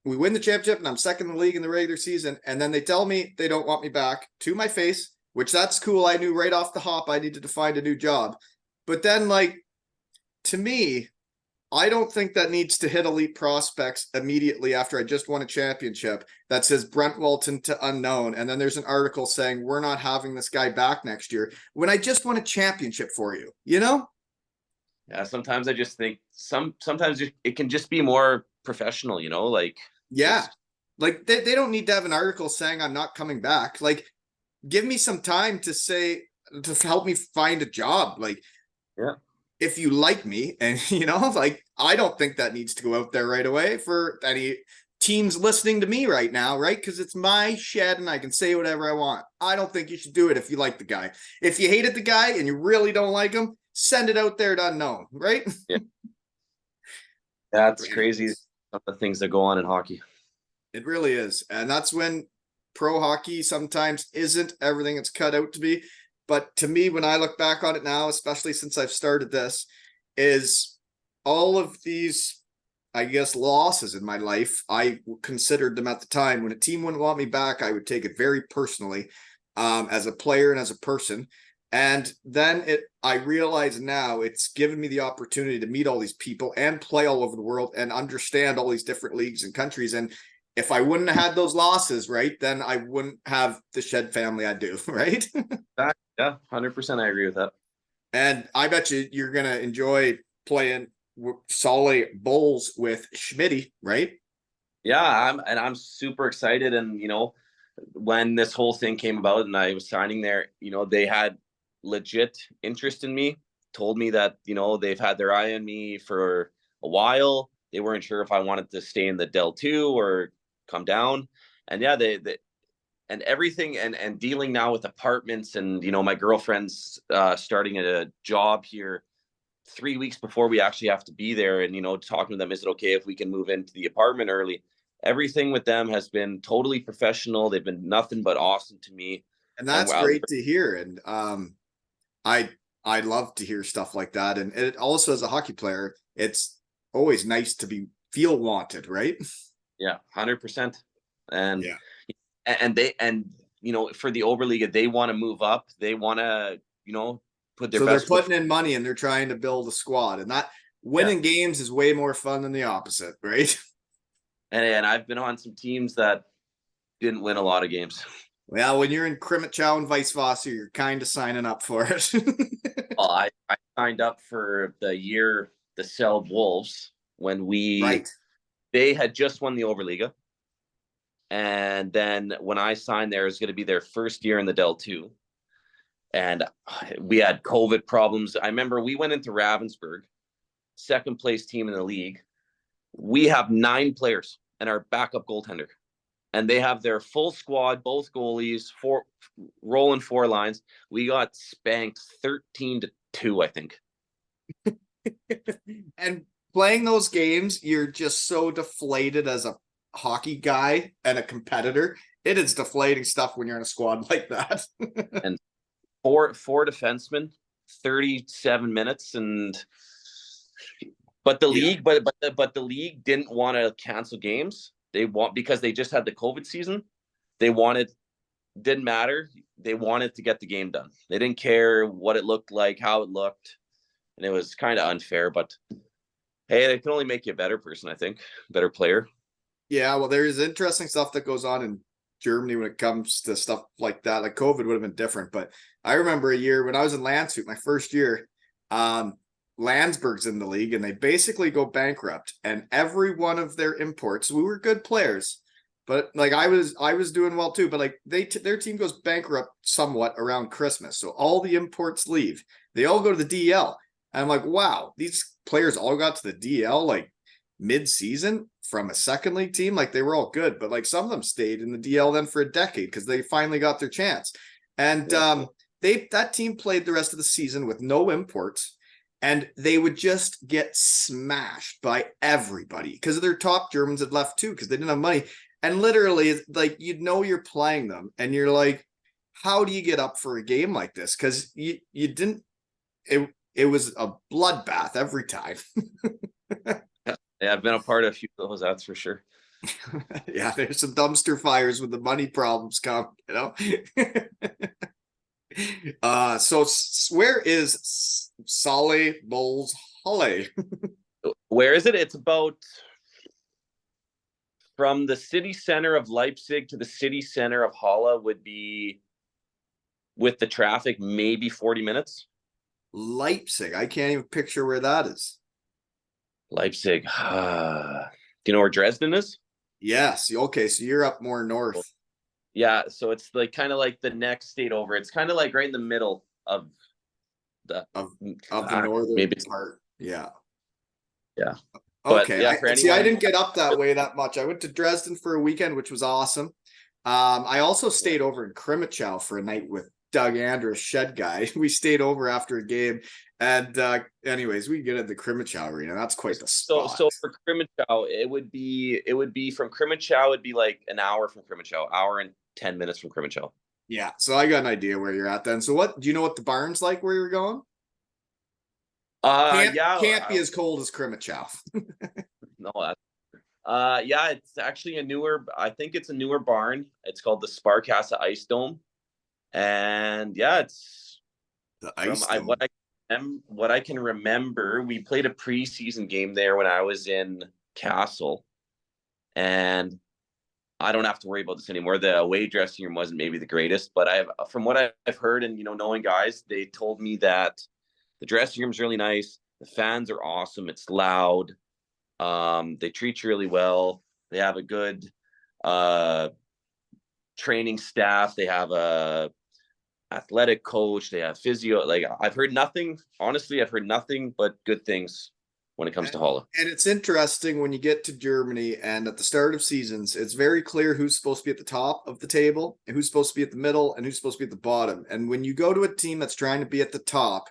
we win the championship and I'm second in the league in the regular season. And then they tell me they don't want me back to my face, which that's cool. I knew right off the hop I needed to find a new job. But then, like, to me, I don't think that needs to hit elite prospects immediately after I just won a championship that says Brent Walton to unknown. And then there's an article saying we're not having this guy back next year when I just won a championship for you, you know? Yeah, sometimes I just think sometimes it can just be more professional, like Yeah. just Like they don't need to have an article saying I'm not coming back. Like, give me some time to help me find a job. Like, yeah. if you like me, and like, I don't think that needs to go out there right away for any teams listening to me right now, right? Because it's my shed and I can say whatever I want. I don't think you should do it if you like the guy. If you hated the guy and you really don't like him, send it out there to unknown, right? Yeah. That's crazy. Some of the things that go on in hockey. It really is. And that's when pro hockey sometimes isn't everything it's cut out to be. But to me, when I look back on it now, especially since I've started this, is all of these, I guess, losses in my life, I considered them at the time. When a team wouldn't want me back, I would take it very personally, as a player and as a person. And then I realize now it's given me the opportunity to meet all these people and play all over the world and understand all these different leagues and countries. And if I wouldn't have had those losses, right, then I wouldn't have the Shed family I do, right? Yeah, 100%. I agree with that. And I bet you're going to enjoy playing Solly Bowls with Schmitty, right? Yeah, I'm super excited. And when this whole thing came about and I was signing there, they had legit interest in me, told me that, they've had their eye on me for a while. They weren't sure if I wanted to stay in the Del 2 or come down. And yeah, they and everything, and dealing now with apartments, and my girlfriend's starting a job here 3 weeks before we actually have to be there, and talking to them, is it okay if we can move into the apartment early? Everything with them has been totally professional. They've been nothing but awesome to me. And that's great to hear. And I love to hear stuff like that. And it also, as a hockey player, it's always nice to feel wanted, right? Yeah, 100%. And yeah, for the Oberliga, they want to move up. They want to put their so best. They're putting in money and they're trying to build a squad, and that winning games is way more fun than the opposite, right? And I've been on some teams that didn't win a lot of games. Well, when you're in Krimitchow and vice versa, you're kind of signing up for it. Well, I signed up for the year the Selb Wolves when right. They had just won the Oberliga. And then when I signed there, it was going to be their first year in the Del 2. And we had COVID problems. I remember we went into Ravensburg, second place team in the league. We have 9 players and our backup goaltender. And they have their full squad, both goalies, rolling 4 lines. We got spanked 13-2, I think. And playing those games, you're just so deflated as a hockey guy and a competitor. It is deflating stuff when you're in a squad like that. And four defensemen, 37 minutes, but the league, but the league didn't want to cancel games. Because they just had the COVID season. Didn't matter. They wanted to get the game done. They didn't care what it looked like, how it looked, and it was kind of unfair. But hey, it can only make you a better person, I think, better player. Yeah, well, there's interesting stuff that goes on in Germany when it comes to stuff like that. Like, COVID would have been different, but I remember a year when I was in Landshut, my first year, Landsberg's in the league and they basically go bankrupt, and every one of their imports, we were good players, but like I was doing well too, but like their team goes bankrupt somewhat around Christmas. So all the imports leave. They all go to the DL. And I'm like, wow, these players all got to the DL like mid-season from a second league team. Like, they were all good, but like some of them stayed in the DL then for a decade because they finally got their chance. And that team played the rest of the season with no imports. and they would just get smashed by everybody because their top Germans had left too because they didn't have money. And literally, like, you're playing them, and you're like, how do you get up for a game like this? Because you didn't. It was a bloodbath every time. Yeah, I've been a part of a few of those, that's for sure. Yeah, there's some dumpster fires when the money problems come, you know. So where is Solly Bowls Holly? Where is it? It's about from the city center of Leipzig to the city center of Halle would be, with the traffic, maybe 40 minutes. Leipzig. I can't even picture where that is. Leipzig. Do you know where Dresden is? Yes. Okay, so you're up more north. Yeah, so it's like kind of like the next state over. It's kind of like right in the middle of the of the northern maybe part. Yeah. Yeah. But Okay. yeah, for I anyone, didn't get up that way that much. I went to Dresden for a weekend, which was awesome. I also stayed over in Krimichow for a night with Doug Andrus, shed guy. We stayed over after a game. And anyways, we get in the Krimichow arena. That's quite the spot. So for Krimichow, it would be from Krimichow, it'd be like an hour from Krimichow, hour and 10 minutes from Krimichow. Yeah, so I got an idea where you're at then. So what do you know what the barn's like where you're going? Can't be as cold as Krimichow. No, yeah, it's actually I think it's a newer barn. It's called the Sparkasse Ice Dome. And yeah, it's the ice dome. What I can remember, we played a preseason game there when I was in Kassel, and I don't have to worry about this anymore. The away dressing room wasn't maybe the greatest, but from what I've heard and knowing guys, they told me that the dressing room's really nice. The fans are awesome. It's loud. They treat you really well. They have a good training staff. They have a athletic coach. They have physio. Like, I've heard nothing but good things when it comes to Halle. And it's interesting when you get to Germany and at the start of seasons, it's very clear who's supposed to be at the top of the table and who's supposed to be at the middle and who's supposed to be at the bottom. And when you go to a team that's trying to be at the top,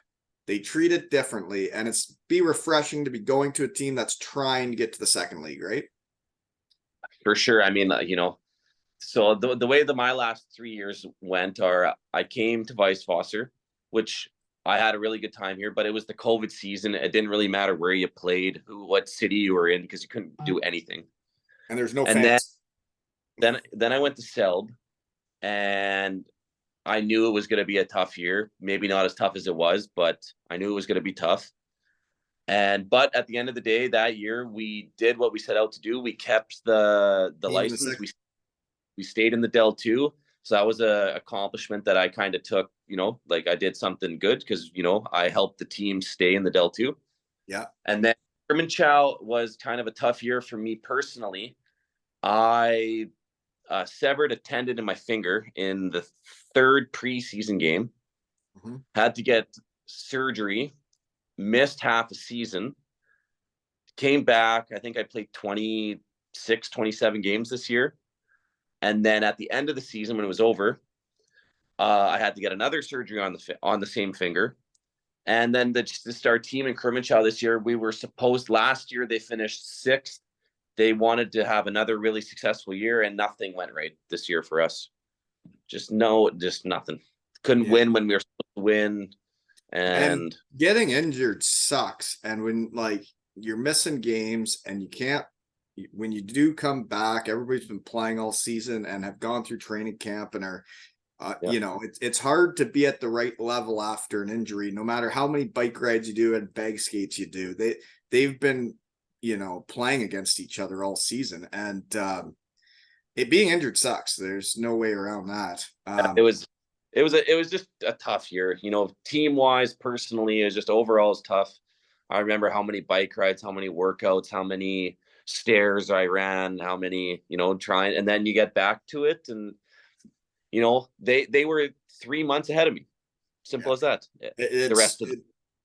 they treat it differently. And it's refreshing to be going to a team that's trying to get to the second league, right? For sure. I mean, so the way that my last 3 years went are I came to Weisswasser, which I had a really good time here, but it was the COVID season. It didn't really matter where you played, what city you were in, because you couldn't do anything. And there's no fans. Then I went to Selb, and I knew it was going to be a tough year. Maybe not as tough as it was, but I knew it was going to be tough. But at the end of the day, that year we did what we set out to do. We kept the license. We stayed in the Del 2. So that was a accomplishment that I kind of took, like I did something good because, I helped the team stay in the Del 2. Yeah. And then Kermanchow was kind of a tough year for me personally. I severed a tendon in my finger in the third preseason game. Mm-hmm. Had to get surgery, missed half a season, came back. I think I played 26, 27 games this year. And then at the end of the season, when it was over, I had to get another surgery on the same finger. And then our team in Kermanchow this year, last year they finished sixth. They wanted to have another really successful year, and nothing went right this year for us. Just nothing. Couldn't win when we were supposed to win. And getting injured sucks. And when you're missing games and you can't, when you do come back, everybody's been playing all season and have gone through training camp and are, it's hard to be at the right level after an injury, no matter how many bike rides you do and bag skates you do. They've been, playing against each other all season, and it being injured sucks. There's no way around that. It was just a tough year, team wise, personally. It was just overall is tough. I remember how many bike rides, how many workouts, how many stairs I ran, how many, trying, and then you get back to it, and they were 3 months ahead of me. Simple as that. The rest of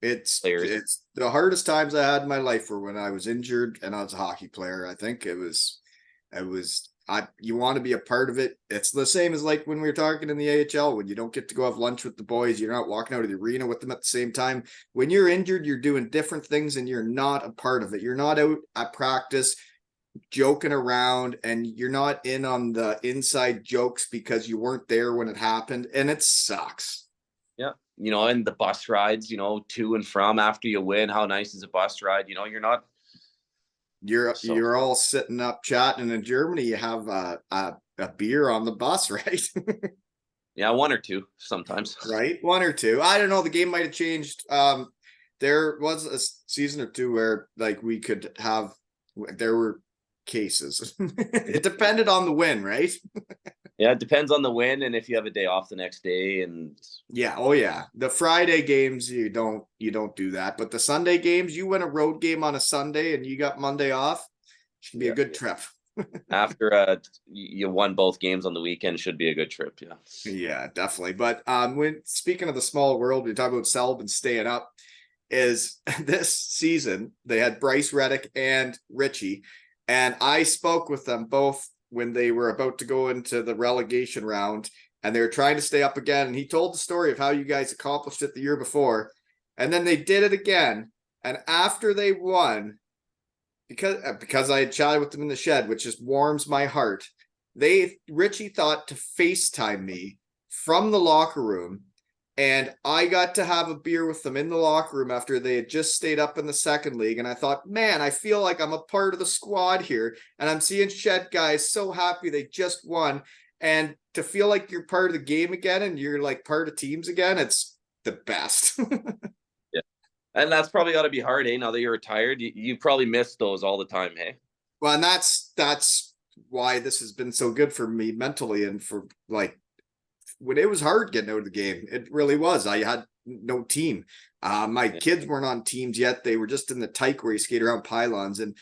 it's the hardest times I had in my life were when I was injured and I was a hockey player. I think it was you want to be a part of it. It's the same as like when we were talking in the AHL, when you don't get to go have lunch with the boys, you're not walking out of the arena with them at the same time. When you're injured, you're doing different things and you're not a part of it. You're not out at practice joking around, and you're not in on the inside jokes because you weren't there when it happened, and it sucks. Yeah. And the bus rides, to and from after you win, how nice is a bus ride? You're not. You're all sitting up chatting. In Germany, you have a beer on the bus, right? Yeah, one or two sometimes. Right, one or two. I don't know. The game might have changed. There was a season or two where like we could have. There were cases. It depended on the win, right? Yeah, it depends on the win and if you have a day off the next day. And yeah, oh yeah. The Friday games you don't do that, but the Sunday games, you win a road game on a Sunday and you got Monday off. Should be a good trip. After you won both games on the weekend, should be a good trip. Yeah, definitely. But when speaking of the small world, we talk about Selbin staying up. Is this season they had Bryce Reddick and Richie, and I spoke with them both when they were about to go into the relegation round and they were trying to stay up again. And he told the story of how you guys accomplished it the year before. And then they did it again. And after they won, because I had chatted with them in the shed, which just warms my heart, Richie thought to FaceTime me from the locker room. And I got to have a beer with them in the locker room after they had just stayed up in the second league. And I thought, man, I feel like I'm a part of the squad here. And I'm seeing Shed guys so happy they just won. And to feel like you're part of the game again and you're like part of teams again, it's the best. Yeah. And that's probably got to be hard, now that you're retired. You probably miss those all the time, hey? Well, and that's why this has been so good for me mentally and for like, when it was hard getting out of the game, it really was. I had no team. My kids weren't on teams yet. They were just in the tyke where you skate around pylons. And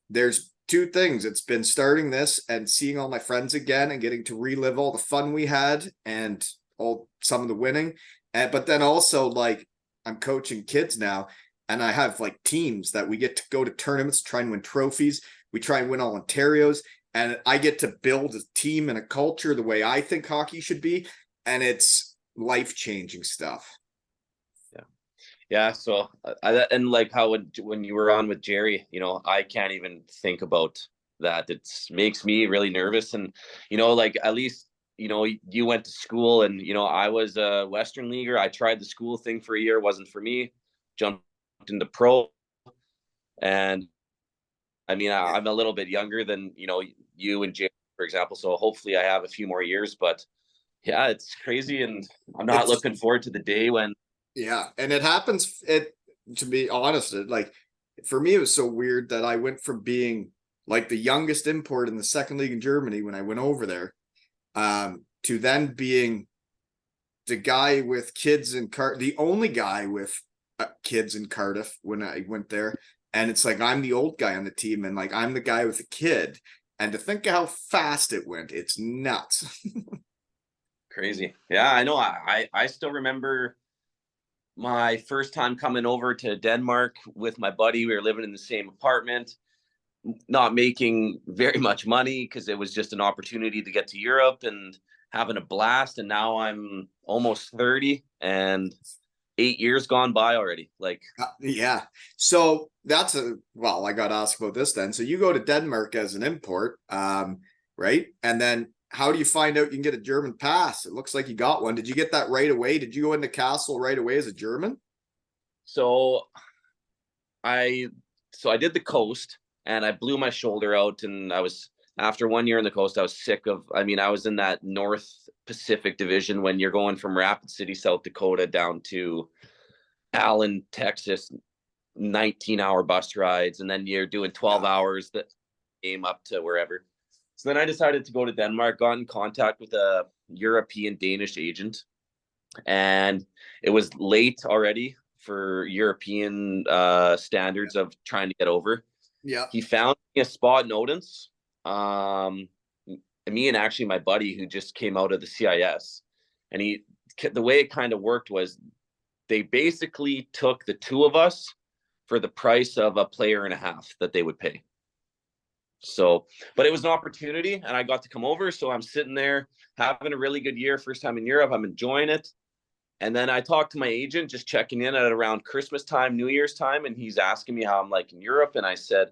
there's two things. It's been starting this and seeing all my friends again and getting to relive all the fun we had and some of the winning. But then also like I'm coaching kids now and I have like teams that we get to go to tournaments, try and win trophies. We try and win all Ontario's. And I get to build a team and a culture the way I think hockey should be. And it's life-changing stuff. Yeah. Yeah. So, and like how when you were on with Jerry, I can't even think about that. It makes me really nervous. And, like at least, you went to school and, I was a Western leaguer. I tried the school thing for a year. It wasn't for me. Jumped into pro. And I mean, I'm a little bit younger than, you and Jay, for example. So hopefully I have a few more years, but yeah, it's crazy. And I'm not looking forward to the day when. Yeah. And it happens, to be honest, like for me, it was so weird that I went from being like the youngest import in the second league in Germany when I went over there, to then being the guy with kids in the only guy with kids in Cardiff when I went there. And it's like, I'm the old guy on the team and like, I'm the guy with a kid. And to think of how fast it went, it's nuts. Crazy. Yeah, I know. I still remember my first time coming over to Denmark with my buddy. We were living in the same apartment, not making very much money because it was just an opportunity to get to Europe and having a blast. And now I'm almost 30 and 8 years gone by already. Like, yeah. So that's I got to ask about this then. So you go to Denmark as an import, right? And then how do you find out you can get a German pass? It looks like you got one. Did you get that right away? Did you go into Kassel right away as a German? So I did the coast and I blew my shoulder out and after 1 year in the coast, I was sick of, I was in that North Pacific division when you're going from Rapid City, South Dakota down to Allen, Texas, 19-hour bus rides. And then you're doing 12 hours that came up to wherever. So then I decided to go to Denmark, got in contact with a European Danish agent. And it was late already for European standards of trying to get over. Yeah. He found me a spot in Odense. Me and actually my buddy who just came out of the CIS, and the way it kind of worked was they basically took the two of us for the price of a player and a half that they would pay. So, but it was an opportunity and I got to come over. So I'm sitting there having a really good year. First time in Europe. I'm enjoying it. And then I talked to my agent, just checking in at around Christmas time, New Year's time. And he's asking me how I'm like in Europe. And I said,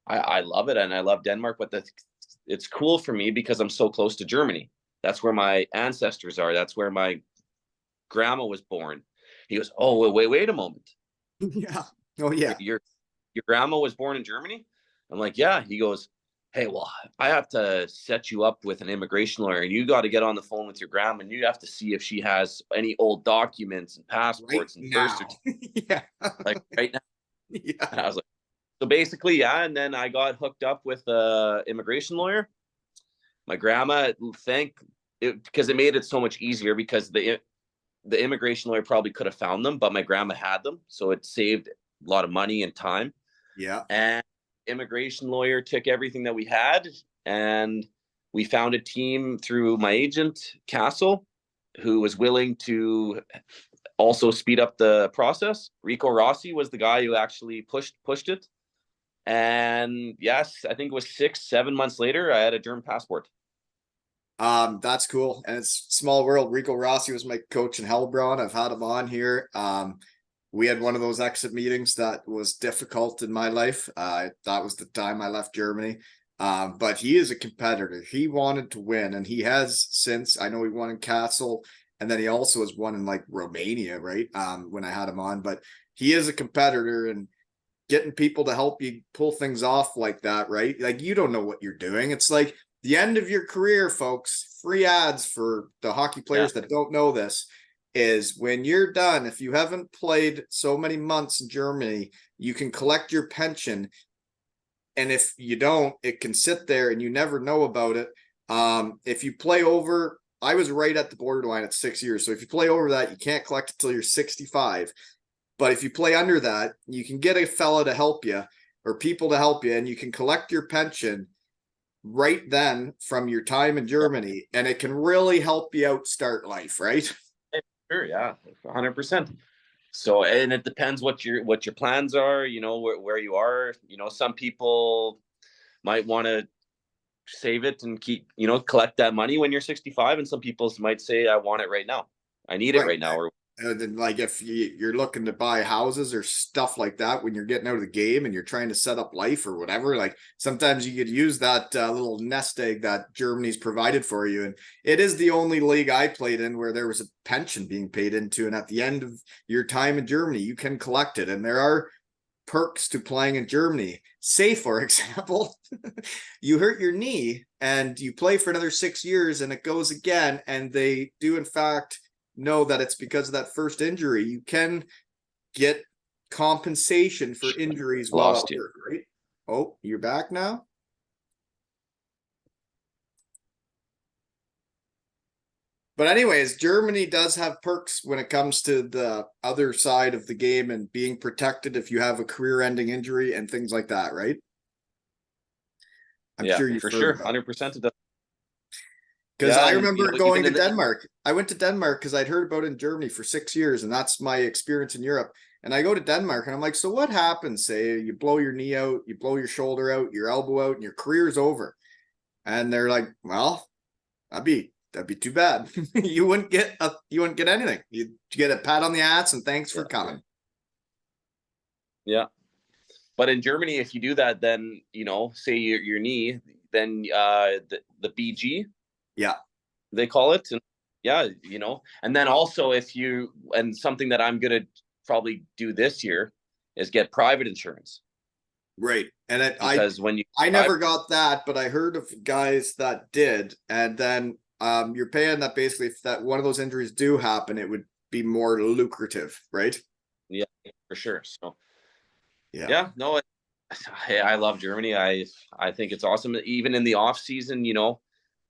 I love it. And I love Denmark, but it's cool for me because I'm so close to Germany. That's where my ancestors are. That's where my grandma was born. He goes, oh, wait a moment. Yeah. Oh yeah. Your grandma was born in Germany? I'm like, yeah. He goes, hey, well, I have to set you up with an immigration lawyer and you got to get on the phone with your grandma and you have to see if she has any old documents and passports and birth certificates. Yeah. Like right now. Yeah. And I was like, so basically, yeah. And then I got hooked up with a immigration lawyer. My grandma, because it made it so much easier because the immigration lawyer probably could have found them, but my grandma had them. So it saved a lot of money and time. Yeah. And immigration lawyer took everything that we had and we found a team through my agent, Kassel, who was willing to also speed up the process. Rico Rossi was the guy who actually pushed it. And yes, I think it was 6-7 months later, I had a German passport. That's cool. And it's small world. Rico Rossi was my coach in Hellbron. I've had him on here. We had one of those exit meetings that was difficult in my life. That was the time I left Germany. But he is a competitor. He wanted to win, and he has since. I know he won in Kassel, and then he also has won in like Romania, right? When I had him on, but he is a competitor, and getting people to help you pull things off like that, right? Like you don't know what you're doing. It's like the end of your career, folks. Free ads for the hockey players that don't know this is when you're done, if you haven't played so many months in Germany, you can collect your pension. And if you don't, it can sit there and you never know about it. If you play over, I was right at the borderline at 6 years. So if you play over that, you can't collect it till you're 65. But if you play under that, you can get a fella to help you or people to help you, and you can collect your pension right then from your time in Germany, and it can really help you out start life, right? Sure, yeah, 100%. So, and it depends what your plans are, where you are. Some people might want to save it and keep, collect that money when you're 65, and some people might say, I want it right now. I need it Right. right now. Or then like if you're looking to buy houses or stuff like that when you're getting out of the game and you're trying to set up life or whatever, like sometimes you could use that little nest egg that Germany's provided for you. And it is the only league I played in where there was a pension being paid into, and at the end of your time in Germany you can collect it. And there are perks to playing in Germany. Say, for example, you hurt your knee and you play for another 6 years and it goes again, and they do in fact know that it's because of that first injury. You can get compensation for injuries while at work, right? Oh, you're back now? But anyways, Germany does have perks when it comes to the other side of the game and being protected if you have a career-ending injury and things like that, right? I'm sure you've for heard sure, about 100%. because I remember going to Denmark. I went to Denmark because I'd heard about it in Germany for 6 years, and that's my experience in Europe. And I go to Denmark and I'm like, so what happens? Say you blow your knee out, you blow your shoulder out, your elbow out, and your career's over. And they're like, well, that'd be too bad. you wouldn't get anything. You'd get a pat on the ass and thanks for coming. Yeah. But in Germany, if you do that, then, say your knee, then the BG, yeah, they call it. And yeah, and then also and something that I'm going to probably do this year is get private insurance. Right. And I never got that, but I heard of guys that did. And then you're paying that basically if that one of those injuries do happen, it would be more lucrative, right? Yeah, for sure. So yeah, no, I love Germany. I think it's awesome. Even in the off season,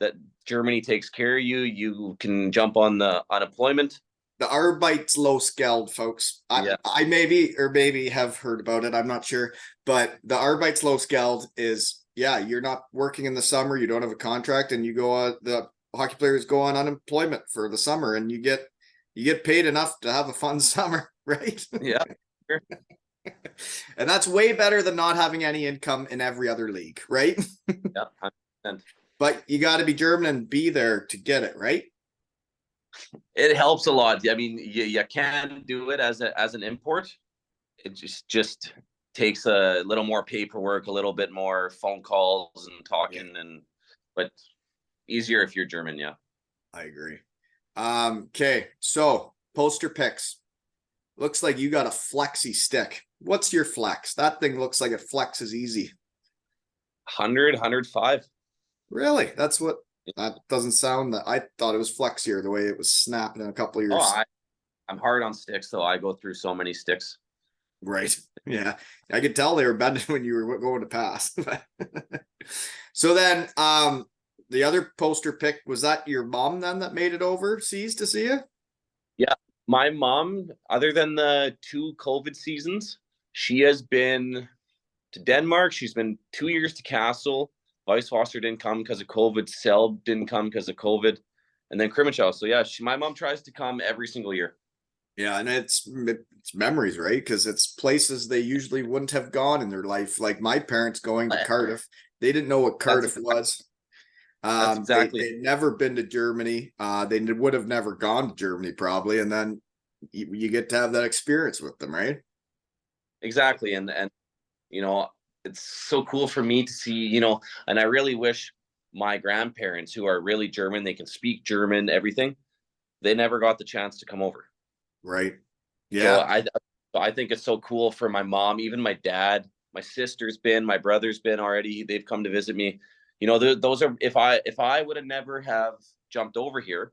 that Germany takes care of you. You can jump on the unemployment. The Arbeitslosgeld, folks. I maybe have heard about it. I'm not sure, but the Arbeitslosgeld is you're not working in the summer. You don't have a contract, and you go on. The hockey players go on unemployment for the summer, and you get paid enough to have a fun summer, right? Yeah. Sure. And that's way better than not having any income in every other league, right? Yeah, 100%. But you got to be German and be there to get it, right? It helps a lot. I mean, you can do it as an import. It just takes a little more paperwork, a little bit more phone calls and Yeah, talking, but easier if you're German. Yeah. I agree. Okay, so poster picks. Looks like you got a flexi stick. What's your flex? That thing looks like it flexes easy. 100, 105. Really? That's what that doesn't sound that I thought it was flexier the way it was snapping in a couple of Oh, years. I'm hard on sticks, though. I go through so many sticks. Right. Yeah. I could tell they were bending when you were going to pass. So then the other poster pick, was that your mom then that made it overseas to see you? Yeah. My mom, other than the 2 COVID seasons, she has been to Denmark. She's been 2 years to Kassel. Vice Foster didn't come because of COVID. Sel didn't come because of COVID. And then Krimitschau. So yeah, my mom tries to come every single year. Yeah, and it's memories, right? Because it's places they usually wouldn't have gone in their life. Like my parents going to Cardiff, they didn't know what Cardiff was. That's exactly They'd never been to Germany. They would have never gone to Germany probably, and then you get to have that experience with them, right? exactly. And you know, it's so cool for me to see, and I really wish my grandparents who are really German, they can speak German, everything. They never got the chance to come over. Right. So Yeah. I think it's so cool for my mom, even my dad, my sister's been, my brother's been already. They've come to visit me. Those are if I would have never have jumped over here,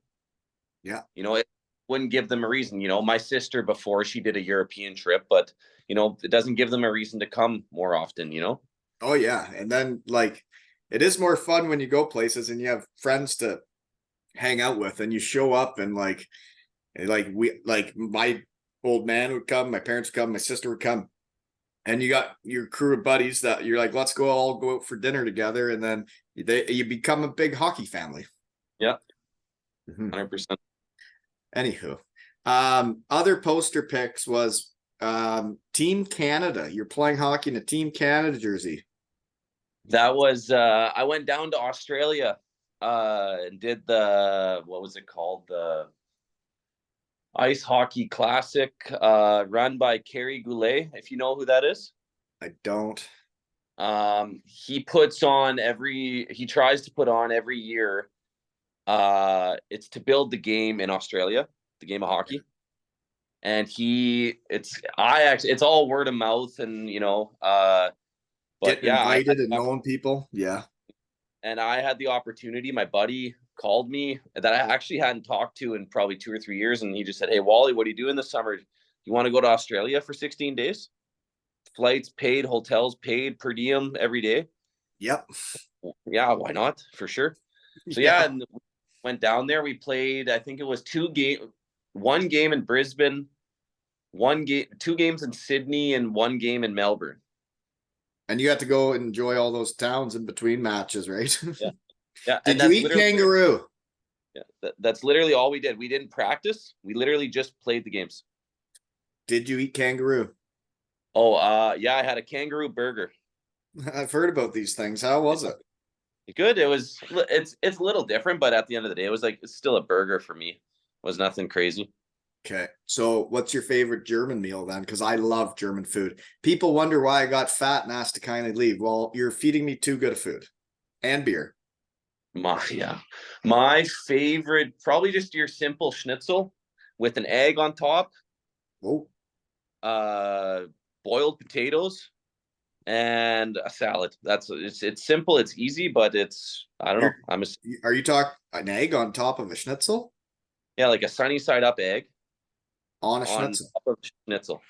Yeah. it wouldn't give them a reason. My sister before she did a European trip, but it doesn't give them a reason to come more often. Oh yeah. And then like it is more fun when you go places and you have friends to hang out with and you show up and like my old man would come, my parents would come, my sister would come, and you got your crew of buddies that you're like, let's go out for dinner together, and then you become a big hockey family. Yeah, Mhm. 100%. Anywho, other poster picks was Team Canada. You're playing hockey in a Team Canada jersey. That was I went down to Australia and did the what was it called? The Ice Hockey Classic run by Kerry Goulet, if you know who that is. I don't. He tries to put on every year. It's to build the game in Australia, the game of hockey. And it's all word of mouth and but Getting yeah, invited and knowing people. Yeah. I had the opportunity. My buddy called me that I actually hadn't talked to in probably 2 or 3 years, and he just said, "Hey, Wally, what are you doing this summer? You want to go to Australia for 16 days? Flights paid, hotels paid, per diem every day." Yep. Yeah, why not? For sure. So yeah, Yeah. and we went down there. We played. I think it was one game in Brisbane, 2 games in Sydney, and 1 game in Melbourne. And you got to go enjoy all those towns in between matches, right? Yeah, yeah, and Did you that's eat literally kangaroo? that's literally all we did. We didn't practice. We literally just played the games. Did you eat kangaroo? Oh, yeah, I had a kangaroo burger. I've heard about these things. How was it? Good. It's a little different, but at the end of the day, it's still a burger for me. It was nothing crazy. Okay. So what's your favorite German meal then? Because I love German food. People wonder why I got fat and asked to kindly leave. Well, you're feeding me too good of food and beer. My favorite, probably just your simple schnitzel with an egg on top, Oh, uh, boiled potatoes, and a salad. It's simple, it's easy, but I don't know. you're are you talking an egg on top of a schnitzel? Yeah, like a sunny side up egg On a on schnitzel? top of schnitzel.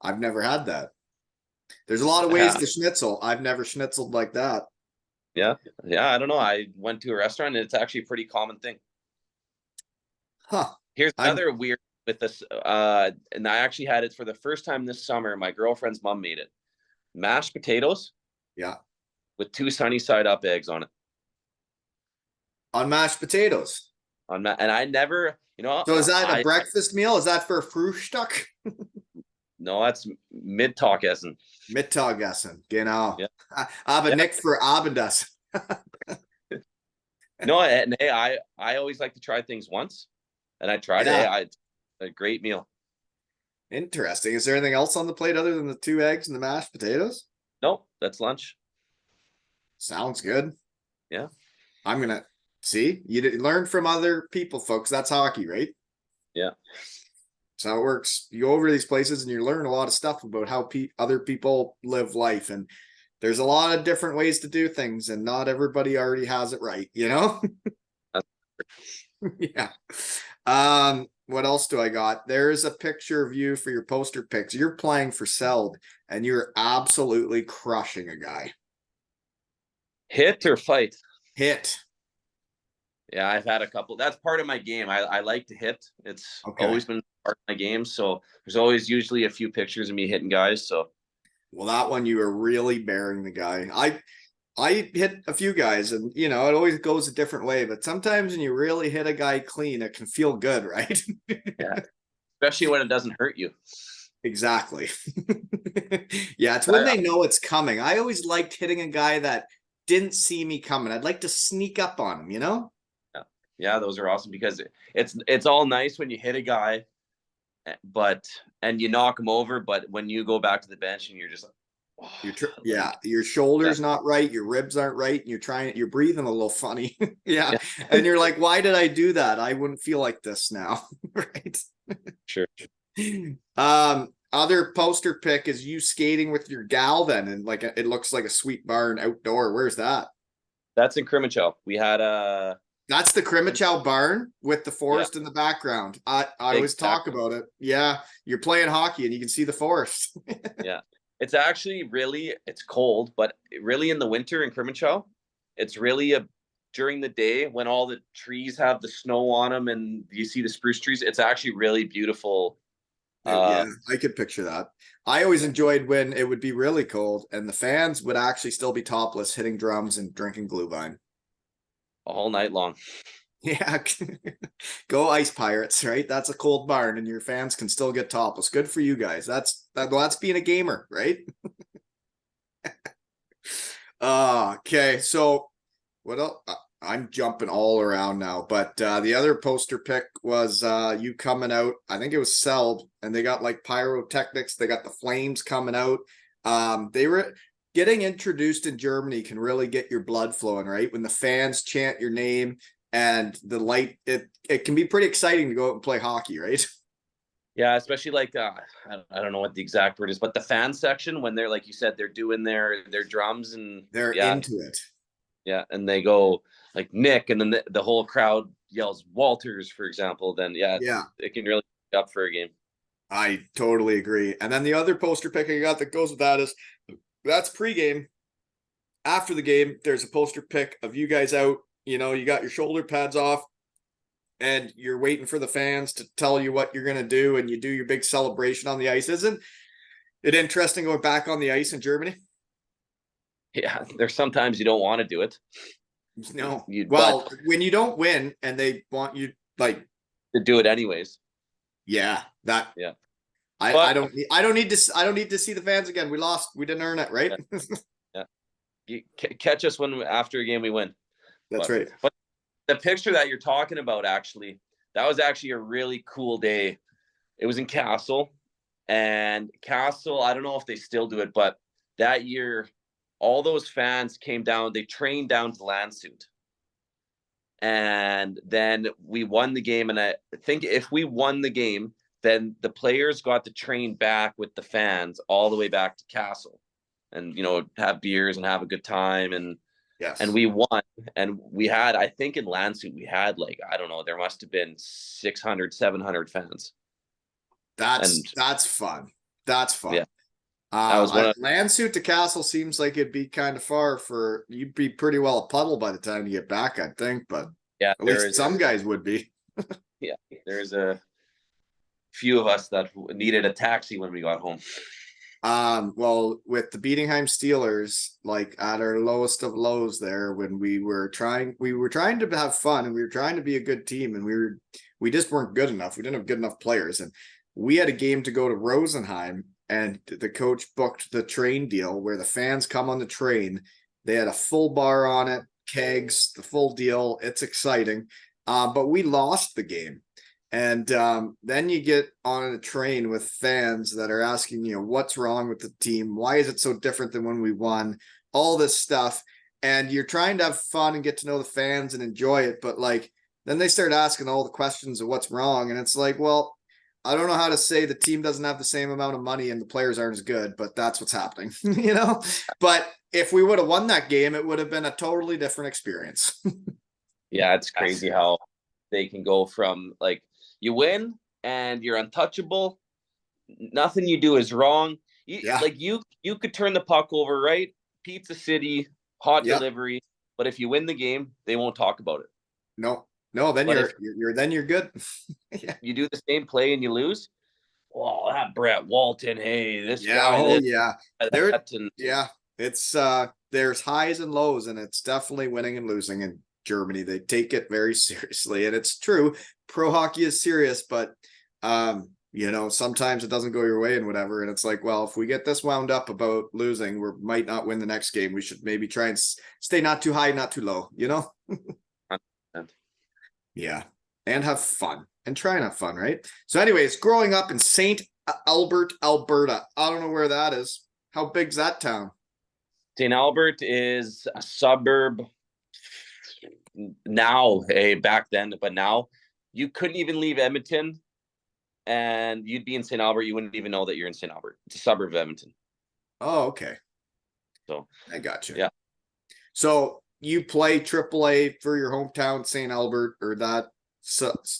I've never had that. There's a lot of ways Yeah, to schnitzel. I've never schnitzeled like that. yeah, yeah. I don't know. I went to a restaurant and it's actually a pretty common thing. Huh. Here's I've another weird with this, and I actually had it for the first time this summer. My girlfriend's mom made it. Mashed potatoes yeah. with 2 sunny side up eggs on it. On mashed potatoes. And I never, So is that a breakfast meal? Is that for Frühstück? No, that's Mittagessen. Mittagessen, genau. Yeah. Aber Yeah. nicht für Abendessen. No, and hey, I always like to try things once, and I tried it. Yeah. Hey, it's a great meal. Interesting. Is there anything else on the plate other than the 2 eggs and the mashed potatoes? Nope, that's lunch. Sounds good. Yeah. I'm gonna see. You learn from other people, folks. That's hockey, right? Yeah. That's how it works. You go over to these places and you learn a lot of stuff about how other people live life, and there's a lot of different ways to do things, and not everybody already has it right, you know? Yeah. What else do I got? There's a picture of you for your poster pics. You're playing for Seld, and you're absolutely crushing a guy. Hit or fight? Hit. Yeah, I've had a couple. That's part of my game. I like to hit. It's always been part of my game. So there's always usually a few pictures of me hitting guys. So, well, that one you were really bearing the guy. I hit a few guys, and it always goes a different way. But sometimes when you really hit a guy clean, it can feel good, right? Yeah, especially when it doesn't hurt you. Exactly. Yeah, it's when they know it's coming. I always liked hitting a guy that didn't see me coming. I'd like to sneak up on him, Yeah, those are awesome because it's all nice when you hit a guy, and you knock him over. But when you go back to the bench and you're just like, your shoulder's not right, your ribs aren't right, and you're breathing a little funny. Yeah. And you're like, why did I do that? I wouldn't feel like this now. Right. Sure. Other poster pick is you skating with your gal then, and it looks like a sweet barn outdoor. Where's that? That's in Krimenchow. We had that's the Krimenchow barn with the forest in the background. I always talk about it. Yeah, you're playing hockey and you can see the forest. Yeah. It's actually it's cold, but really in the winter in Krimenchow, it's really during the day when all the trees have the snow on them and you see the spruce trees. It's actually really beautiful. Yeah, I could picture that. I always enjoyed when it would be really cold and the fans would actually still be topless, hitting drums and drinking Glühwein all night long. Yeah. Go Ice Pirates, right? That's a cold barn and your fans can still get topless. Good for you guys. That's being a gamer, right? Okay, so what else? I'm jumping all around now, but the other poster pick was you coming out. I think it was Seld, and they got like pyrotechnics. They got the flames coming out. They were getting introduced in Germany can really get your blood flowing, right? When the fans chant your name and the light, it can be pretty exciting to go out and play hockey, right? Yeah, especially like I don't know what the exact word is, but the fan section when they're, like you said, they're doing their drums and they're into it. Yeah, and they go like Nick, and then the whole crowd yells Walters, for example. Then it can really be up for a game. I totally agree. And then the other poster pick I got that goes with that is that's pregame. After the game, there's a poster pick of you guys out. You got your shoulder pads off and you're waiting for the fans to tell you what you're going to do, and you do your big celebration on the ice. Isn't it interesting going back on the ice in Germany? Yeah, there's sometimes you don't want to do it. No. When you don't win and they want you to do it anyways. Yeah, that. Yeah. I don't need to see the fans again. We lost. We didn't earn it, right? Yeah. You catch us after a game we win. That's right. But the picture that you're talking about, actually, that was actually a really cool day. It was in Kassel, and Kassel, I don't know if they still do it, but that year, all those fans came down. They trained down to Landshut. And then we won the game. And I think if we won the game, then the players got to train back with the fans all the way back to Kassel and, have beers and have a good time. And yes, and we won. And we had, I think in Landshut, we had I don't know, there must have been 600, 700 fans. That's fun. That's fun. Yeah. Landshut to Kassel seems like it'd be kind of far you'd be pretty well a puddle by the time you get back, I think, but yeah, at least some guys would be. Yeah, there's a few of us that needed a taxi when we got home. Well, with the Bietigheim Steelers, at our lowest of lows there, when we were trying to have fun and we were trying to be a good team, and we just weren't good enough. We didn't have good enough players, and we had a game to go to Rosenheim. and the coach booked the train deal where the fans come on the train. They had a full bar on it, kegs, the full deal. It's exciting. But we lost the game. And then you get on a train with fans that are asking, what's wrong with the team? Why is it so different than when we won? All this stuff. And you're trying to have fun and get to know the fans and enjoy it. But like, then they start asking all the questions of what's wrong. And it's like, well, I don't know how to say the team doesn't have the same amount of money and the players aren't as good, but that's what's happening, But if we would have won that game, it would have been a totally different experience. Yeah, it's crazy how they can go from like you win and you're untouchable. Nothing you do is wrong. You could turn the puck over, right? Pizza City, hot delivery. But if you win the game, they won't talk about it. No, then you're good. You do the same play and you lose. Oh, that Brett Walton. Hey, this guy. That, It's there's highs and lows, and it's definitely winning and losing in Germany. They take it very seriously, and it's true. Pro hockey is serious, but sometimes it doesn't go your way and whatever. And it's like, well, if we get this wound up about losing, we might not win the next game. We should maybe try and stay not too high, not too low, Yeah. And have fun and try and have fun, right? So anyways, growing up in St. Albert, Alberta. I don't know where that is. How big's that town? St. Albert is a suburb now, back then, but now you couldn't even leave Edmonton and you'd be in St. Albert. You wouldn't even know that you're in St. Albert. It's a suburb of Edmonton. Oh, okay. So I got you. Yeah. So you play AAA for your hometown, St. Albert, or that,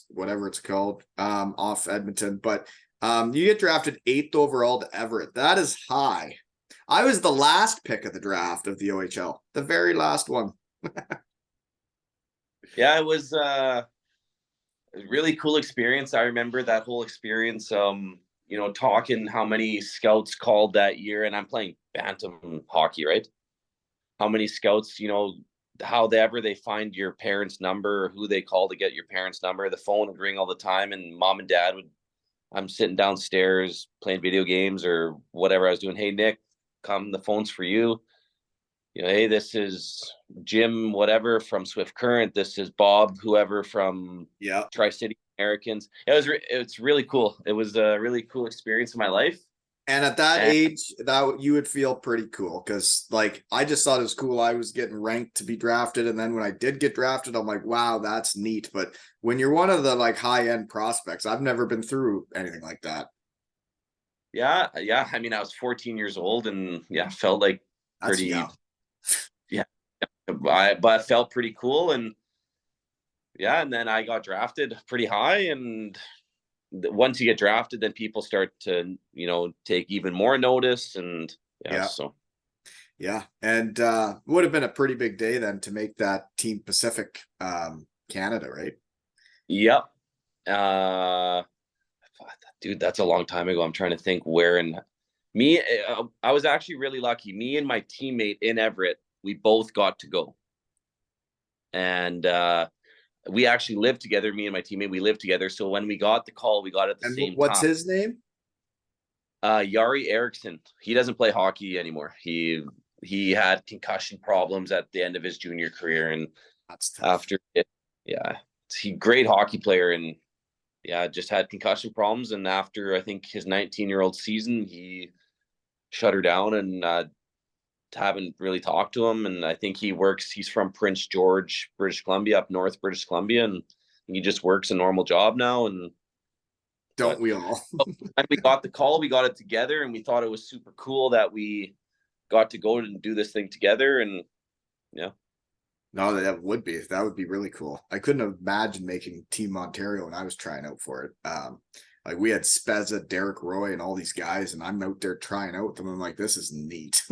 whatever it's called, off Edmonton. But you get drafted 8th overall to Everett. That is high. I was the last pick of the draft of the OHL, the very last one. Yeah, it was a really cool experience. I remember that whole experience. Talking how many scouts called that year, and I'm playing bantam hockey, right? How many scouts, how they find your parents' number, or who they call to get your parents' number. The phone would ring all the time, and mom and dad I'm sitting downstairs playing video games or whatever I was doing. Hey, Nick, come, the phone's for you. Hey, this is Jim, whatever, from Swift Current. This is Bob, whoever, from Tri-City Americans. It's really cool. It was a really cool experience in my life. And at that age, that you would feel pretty cool because, like, I just thought it was cool. I was getting ranked to be drafted, and then when I did get drafted, I'm like, wow, that's neat. But when you're one of the like high-end prospects, I've never been through anything like that. Yeah. I mean, I was 14 years old, and felt like pretty. Yeah, but I felt pretty cool, and then I got drafted pretty high, and once you get drafted, then people start to, take even more notice. And and would have been a pretty big day then to make that Team Pacific Canada, right? Yep. Dude, that's a long time ago. I'm trying to think where. And I was actually really lucky. Me and my teammate in Everett, we both got to go, and we actually lived together. Me and my teammate, we lived together. So when we got the call, we got it at the same time. What's his name? Yari Eriksson. He doesn't play hockey anymore. He had concussion problems at the end of his junior career, and that's tough. He great hockey player, and just had concussion problems. And after I think his 19-year-old season, he shut her down, and haven't really talked to him. And I think he's from Prince George, British Columbia, up north British Columbia, and he just works a normal job now. And we all? When we got the call, we got it together, and we thought it was super cool that we got to go and do this thing together. And no, that would be really cool. I couldn't imagine making Team Ontario when I was trying out for it. Like we had Spezza, Derek Roy, and all these guys, and I'm out there trying out with them. I'm like, this is neat,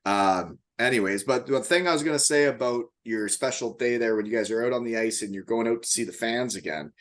Anyways, but the thing I was going to say about your special day there when you guys are out on the ice and you're going out to see the fans again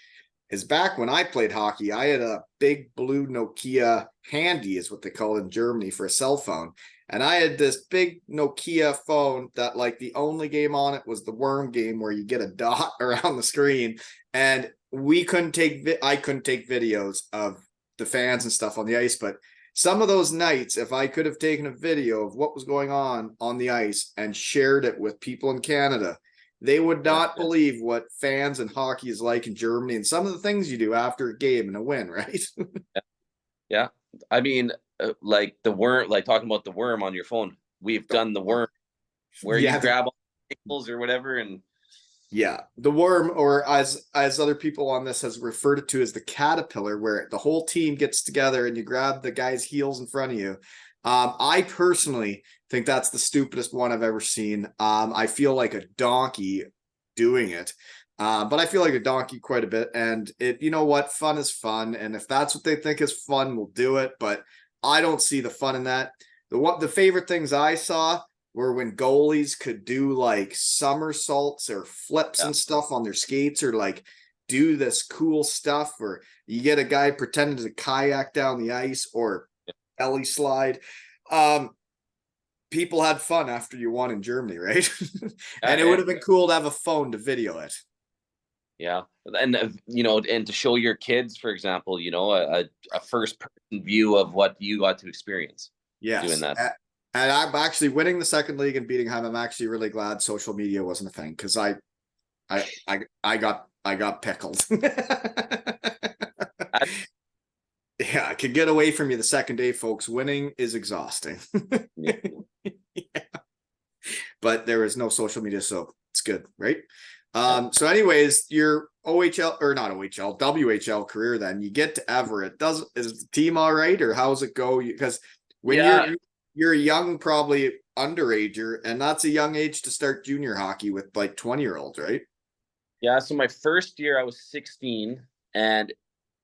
is back when I played hockey, I had a big blue Nokia Handy is what they call it in Germany for a cell phone. And I had this big Nokia phone that like the only game on it was the worm game where you get a dot around the screen. And I couldn't take videos of the fans and stuff on the ice, but some of those nights, if I could have taken a video of what was going on the ice and shared it with people in Canada, they would not believe what fans and hockey is like in Germany and some of the things you do after a game and a win, right? Yeah. I mean, like the worm, like talking about the worm on your phone. We've done the worm where you grab all the nickels or whatever, and yeah, the worm, or as other people on this has referred it to as the caterpillar, where the whole team gets together and you grab the guy's heels in front of you. I personally think that's the stupidest one I've ever seen. I feel like a donkey doing it. But I feel like a donkey quite a bit. And you know what? Fun is fun. And if that's what they think is fun, we'll do it. But I don't see the fun in that. The favorite things I saw were when goalies could do like somersaults or flips and stuff on their skates, or like do this cool stuff where you get a guy pretending to kayak down the ice or belly slide. People had fun after you won in Germany, right? And it would have been cool to have a phone to video it. Yeah. And, and to show your kids, for example, a first person view of what you got to experience. Yes. Doing that. And I'm actually winning the second league and beating him. I'm actually really glad social media wasn't a thing, because I got pickled. Yeah, I could get away from you the second day, folks. Winning is exhausting. Yeah. But there is no social media, so it's good, right? So anyways, your OHL, or not OHL, WHL career, then you get to Everett. Is the team all right, or how's it go? Because when you're a young, probably underager, and that's a young age to start junior hockey with like 20-year-olds, right? Yeah, so my first year I was 16, and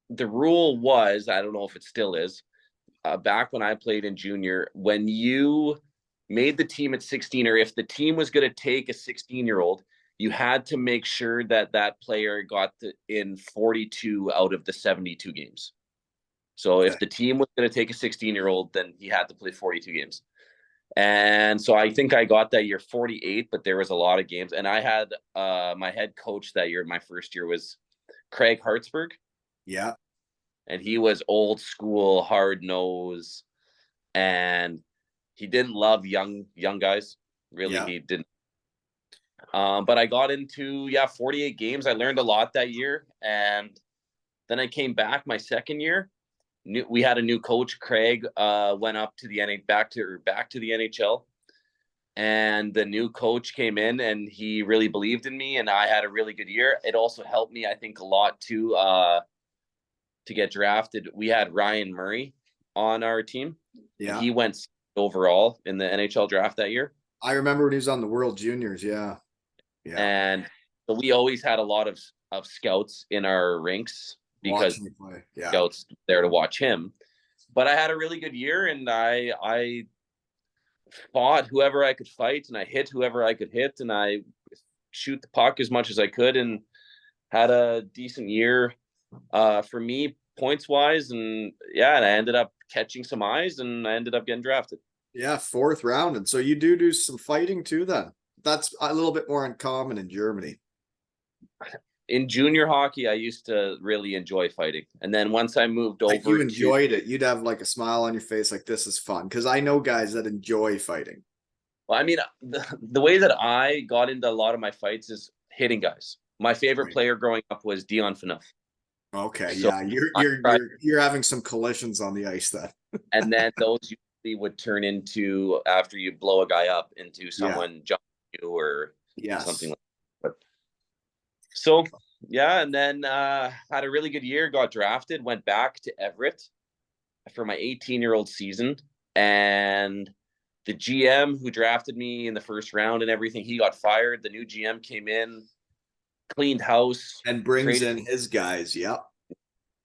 the rule was, I don't know if it still is, back when I played in junior, when you made the team at 16, or if the team was going to take a 16-year-old, you had to make sure that that player got in 42 out of the 72 games. So if the team was going to take a 16-year-old, then he had to play 42 games. And so I think I got that year 48, but there was a lot of games. And I had my head coach that year, my first year, was Craig Hartsburg. Yeah. And he was old school, hard nose, and he didn't love young guys. Really, he didn't. But I got into 48 games. I learned a lot that year, and then I came back my second year. We had a new coach. Craig went up to the back to the NHL, and the new coach came in, and he really believed in me, and I had a really good year. It also helped me, I think, a lot to get drafted. We had Ryan Murray on our team. Yeah, he went overall in the NHL draft that year. I remember when he was on the World Juniors. Yeah. And so we always had a lot of scouts in our rinks because scouts there to watch him. But I had a really good year, and I fought whoever I could fight, and I hit whoever I could hit, and I shoot the puck as much as I could, and had a decent year for me points wise. And and I ended up catching some eyes, and I ended up getting drafted. Yeah, 4th round. And so you do some fighting too then. That's a little bit more uncommon in Germany. In junior hockey, I used to really enjoy fighting. And then once I moved over, you enjoyed it. You'd have like a smile on your face, like, this is fun. Because I know guys that enjoy fighting. Well, I mean, the way that I got into a lot of my fights is hitting guys. My favorite player growing up was Dion Phaneuf. Okay, so you're having some collisions on the ice then. And then those usually would turn into, after you blow a guy up, into someone jumping you or something like that. So and then had a really good year, got drafted, went back to Everett for my 18-year-old season, and the GM who drafted me in the first round and everything, he got fired. The new GM came in, cleaned house, and brings in his guys. Yep.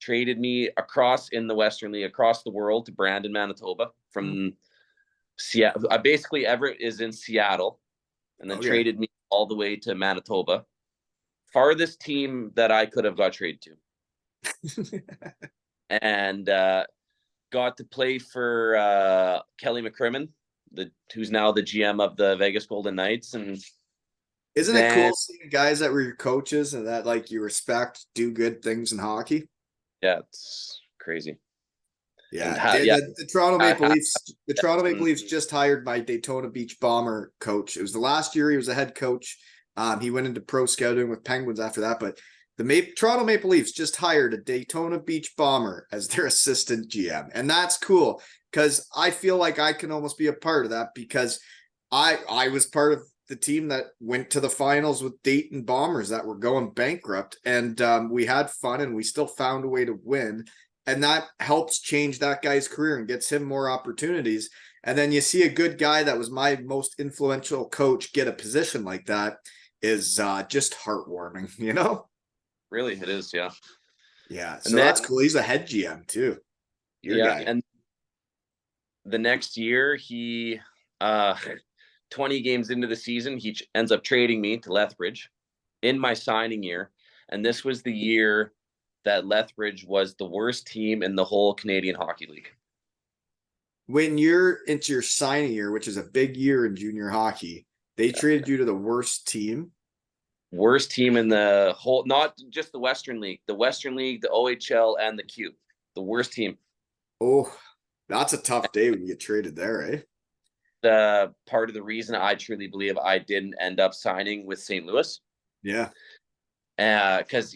Traded me across in the Western League, across the world, to Brandon, Manitoba, from Seattle. Basically, Everett is in Seattle, and then traded me all the way to Manitoba. Farthest team that I could have got traded to. And got to play for Kelly McCrimmon, who's now the GM of the Vegas Golden Knights. And isn't it cool seeing guys that were your coaches and that, like, you respect, do good things in hockey? Yeah, it's crazy. And Yeah, the Toronto Maple Leafs. The Toronto Maple Leafs just hired my Daytona Beach Bomber coach. It was the last year he was a head coach. He went into pro scouting with Penguins after that, but the Toronto Maple Leafs just hired a Daytona Beach Bomber as their assistant GM, and that's cool because I feel like I can almost be a part of that because I was part of the team that went to the finals with Dayton Bombers that were going bankrupt, and we had fun and we still found a way to win. And that helps change that guy's career and gets him more opportunities. And then you see a good guy that was my most influential coach get a position like that is just heartwarming, you know? Really, it is, yeah. Yeah, so And then, that's cool. He's a head GM too. Your guy. and the next year he 20 games into the season, he ends up trading me to Lethbridge in my signing year. And this was the year that Lethbridge was the worst team in the whole Canadian Hockey League. When you're into your signing year, which is a big year in junior hockey, they traded you to the worst team. Worst team in the whole, not just the Western League, the OHL, and the Q. The worst team. Oh, that's a tough day when you get traded there, eh? The part of the reason I truly believe I didn't end up signing with St. Louis. Yeah. Because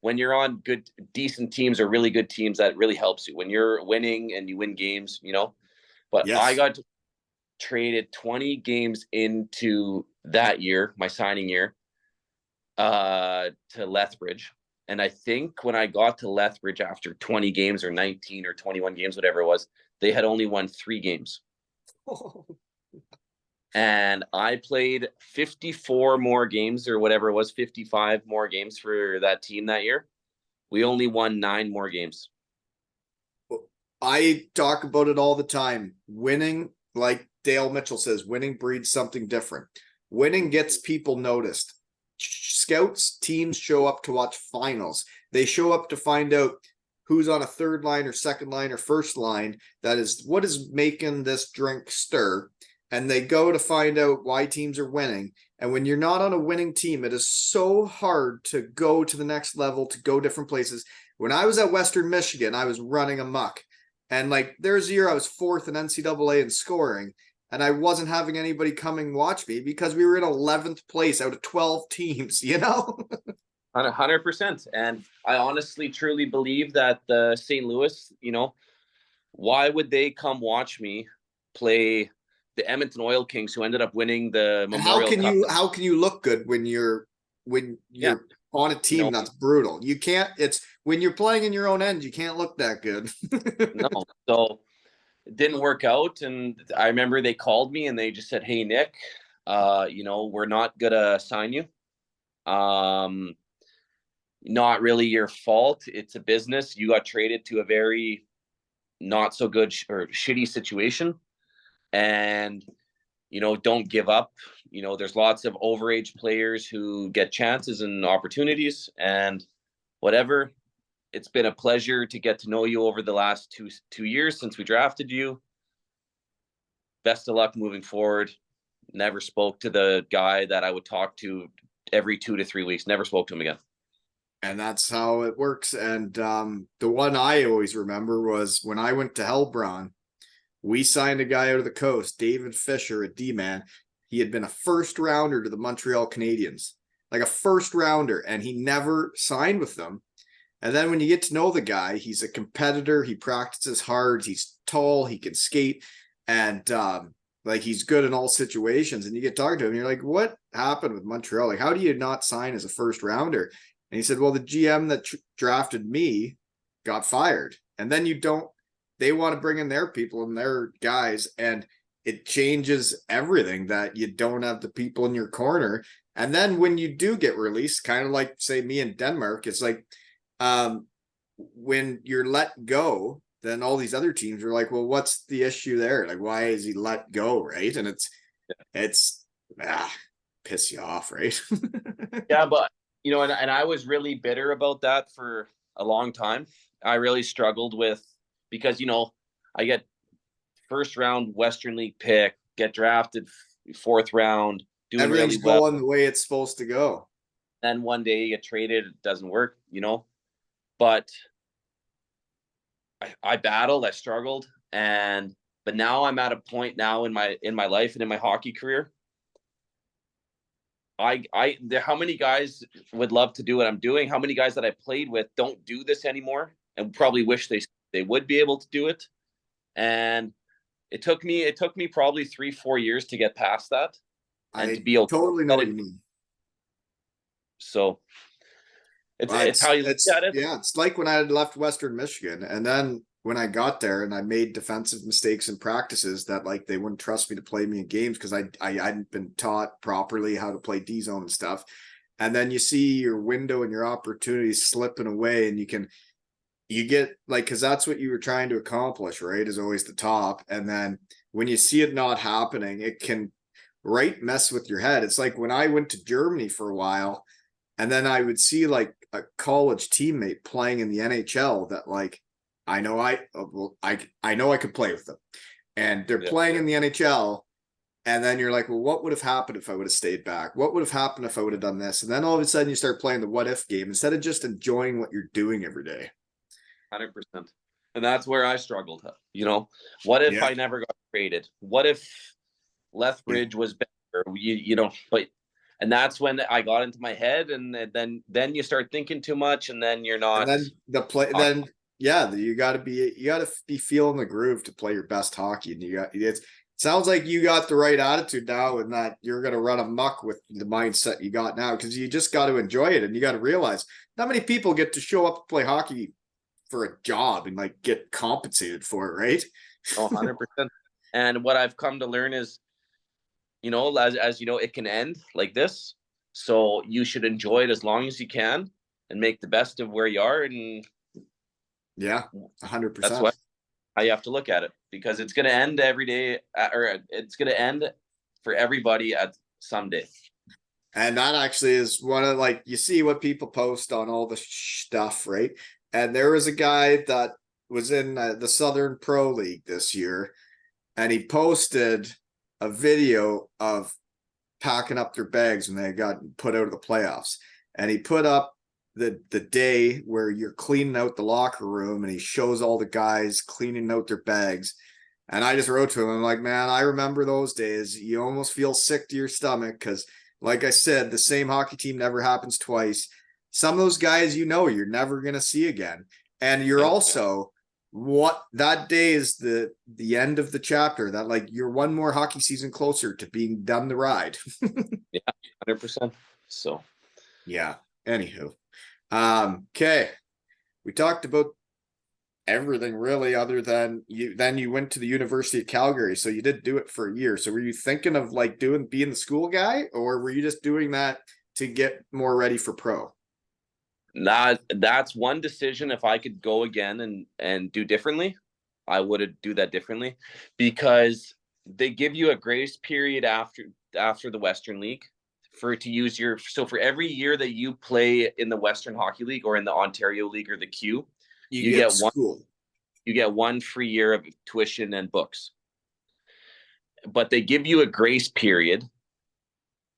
when you're on good, decent teams or really good teams, that really helps you when you're winning and you win games. But Yes. I got traded 20 games into that year, my signing year, to Lethbridge. And I think when I got to Lethbridge after 20 games or 19 or 21 games, whatever it was, they had only won 3 games. And I played 54 more games or whatever it was, 55 more games for that team that year. We only won 9 more games. I talk about it all the time. Winning, like Dale Mitchell says, winning breeds something different. Winning gets people noticed. Scouts, teams show up to watch finals. They show up to find out who's on a third line or second line or first line. That is what is making this drink stir. And they go to find out why teams are winning. And when you're not on a winning team, it is so hard to go to the next level, to go different places. When I was at Western Michigan, I was running amok. And like there's a year I was 4th in NCAA in scoring. And I wasn't having anybody coming watch me because we were in 11th place out of 12 teams, 100%. And I honestly, truly believe that the St. Louis, why would they come watch me play the Edmonton Oil Kings, who ended up winning the Memorial Cup? How can you look good when you're on a team that's brutal? You can't. It's when you're playing in your own end, you can't look that good. No, so it didn't work out. And I remember they called me and they just said, "Hey, Nick, we're not gonna sign you. Not really your fault. It's a business. You got traded to a very not so good or shitty situation, and don't give up. There's lots of overage players who get chances and opportunities and whatever. It's been a pleasure to get to know you over the last two years since we drafted you. Best of luck moving forward." Never spoke to the guy that I would talk to every 2 to 3 weeks. Never spoke to him again. And that's how it works. And the one I always remember was when I went to Hellbron, we signed a guy out of the coast, David Fisher, a D-man. He had been a first rounder to the Montreal Canadiens, like a first rounder, and he never signed with them. And then when you get to know the guy, he's a competitor. He practices hard. He's tall. He can skate. And like he's good in all situations. And you get talking to him, and you're like, what happened with Montreal? Like, how do you not sign as a first rounder? And he said, well, the GM that drafted me got fired. And then they want to bring in their people and their guys. And it changes everything that you don't have the people in your corner. And then when you do get released, kind of like, say, me in Denmark, it's like, when you're let go, then all these other teams are like, well, what's the issue there? Like, why is he let go? Right. And it's piss you off. Right. Yeah. But, and I was really bitter about that for a long time. I really struggled with, because, I get first round Western League pick, get drafted 4th round, doing everything's really well. Going the way it's supposed to go. Then one day you get traded, it doesn't work, But I battled, I struggled, but now I'm at a point now in my life and in my hockey career. How many guys would love to do what I'm doing? How many guys that I played with don't do this anymore and probably wish they would be able to do it? And it took me probably 3-4 years to get past that and to I be okay totally know at what it. you mean. So it's how you look at it. Yeah, it's like when I had left Western Michigan, and then when I got there and I made defensive mistakes in practices that like they wouldn't trust me to play me in games because I hadn't been taught properly how to play D zone and stuff. And then you see your window and your opportunities slipping away, and you get like, because that's what you were trying to accomplish, right? Is always the top. And then when you see it not happening, it can mess with your head. It's like when I went to Germany for a while, and then I would see like a college teammate playing in the NHL that like I know I could play with them, and they're playing in the NHL. And then you're like, well, what would have happened if I would have stayed back? What would have happened if I would have done this? And then all of a sudden you start playing the what if game instead of just enjoying what you're doing every day. 100%. And that's where I struggled. What if Yeah. I never got traded? What if Lethbridge was better? And that's when I got into my head, and then you start thinking too much, and then you're not. And then you got to be feeling the groove to play your best hockey, and it sounds like you got the right attitude now, and that you're going to run amok with the mindset you got now, because you just got to enjoy it, and you got to realize not many people get to show up and play hockey for a job and like get compensated for it, right? 100%. And what I've come to learn is, as you know, it can end like this. So you should enjoy it as long as you can and make the best of where you are. And yeah, 100%. That's what how you have to look at it, because it's going to end every day, or it's going to end for everybody at some day. And that actually is one of, like, you see what people post on all the stuff, right? And there was a guy that was in the Southern Pro League this year, and he posted a video of packing up their bags when they got put out of the playoffs. And he put up the day where you're cleaning out the locker room, and he shows all the guys cleaning out their bags. And I just wrote to him, I'm like, man, I remember those days. You almost feel sick to your stomach because, like I said, the same hockey team never happens twice. Some of those guys, you're never going to see again. And you're also, what that day is the end of the chapter, that like you're one more hockey season closer to being done the ride. Yeah, 100%. So, yeah. Anywho. Okay. We talked about everything really, other than you went to the University of Calgary, so you did do it for a year. So were you thinking of like being the school guy, or were you just doing that to get more ready for pro? That's one decision. If I could go again and do differently, I would do that differently, because they give you a grace period after the Western League for every year that you play in the Western Hockey League or in the Ontario League or the Q, you get school. You get 1 free year of tuition and books. But they give you a grace period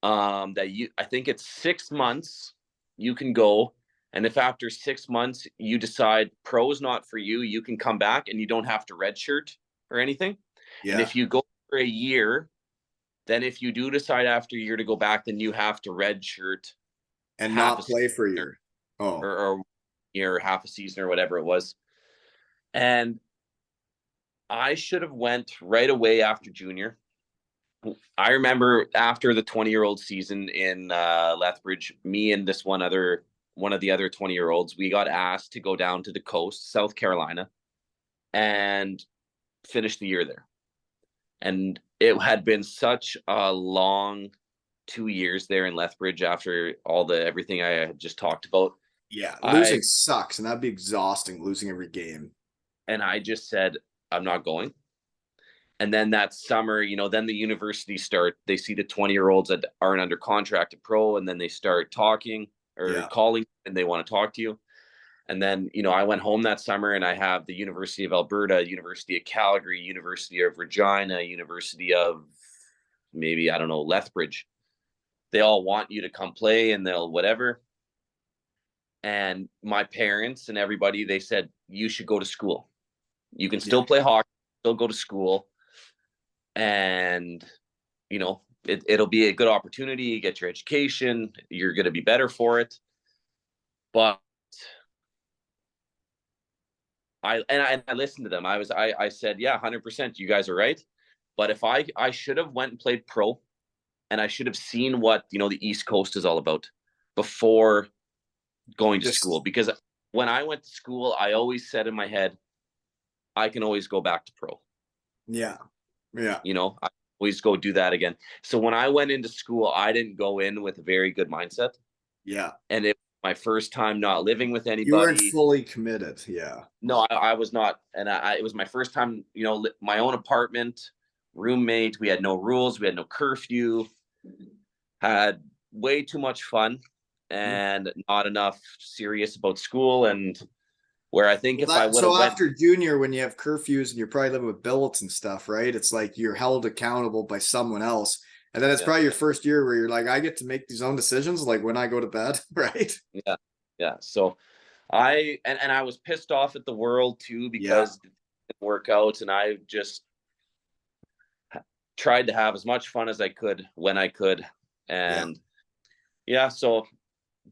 I think it's 6 months you can go. And if after 6 months you decide pro is not for you, you can come back and you don't have to redshirt or anything. Yeah. And if you go for a year, then if you do decide after a year to go back, then you have to redshirt and not play for a year. Or year, half a season or whatever it was. And I should have went right away after junior. I remember after the 20-year-old season in Lethbridge, me and this one of the other 20-year-olds, we got asked to go down to the coast, South Carolina, and finish the year there. And it had been such a long 2 years there in Lethbridge after everything I had just talked about. Yeah, losing sucks, and that'd be exhausting, losing every game. And I just said, I'm not going. And then that summer, then the university they see the 20-year-olds that aren't under contract to pro, and then they start talking or calling, and they want to talk to you. And then, I went home that summer, and I have the University of Alberta, University of Calgary, University of Regina, University of maybe, I don't know, Lethbridge. They all want you to come play, and they'll whatever. And my parents and everybody, they said, you should go to school. You can Yeah. still play hockey, still go to school, and it'll be a good opportunity. You get your education, you're going to be better for it. But I listened to them. I said, yeah, 100%, you guys are right. But if I should have went and played pro, and I should have seen what the East Coast is all about before going to school. Just Because when I went to school, I always said in my head, I can always go back to pro. yeah. Yeah. I always go do that again. So when I went into school, I didn't go in with a very good mindset, Yeah. and it was my first time not living with You weren't anybody. fully committed. Yeah. No, I was not, and it was my first time. My own apartment, roommate. We had no rules. We had no curfew. Had way too much fun, and not enough serious about school. And where I think if I would have So went, after junior, when you have curfews and you're probably living with billets and stuff, right? It's like you're held accountable by someone else. And then it's yeah, probably your first year where you're like, I get to make these own decisions, like when I go to bed, right? yeah, yeah. So and I was pissed off at the world too Yeah. because it didn't work out, and I just tried to have as much fun as I could when I could. Yeah. And yeah, so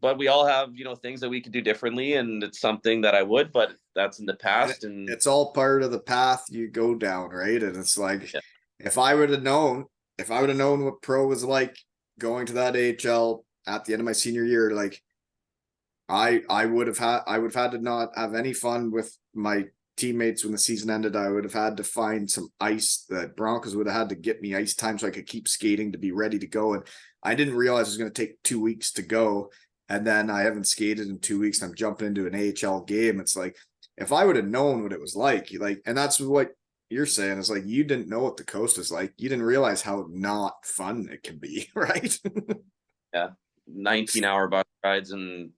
but we all have, things that we could do differently, and it's something that I would, but that's in the And past. And it's all part of the path you go down, right? And it's like, yeah, if I would have known, if I would have known what pro was like going to that AHL at the end of my senior year, like I would have had to not have any fun with my teammates when the season ended. I would have had to find some ice. The Broncos would have had to get me ice time so I could keep skating to be ready to go. And I didn't realize it was going to take 2 weeks to go. And then I haven't skated in 2 weeks and I'm jumping into an AHL game. It's like, if I would have known what it was like, and that's what you're saying is like, you didn't know what the coast is like. You didn't realize how not fun it can be, right? yeah, 19-hour bus rides and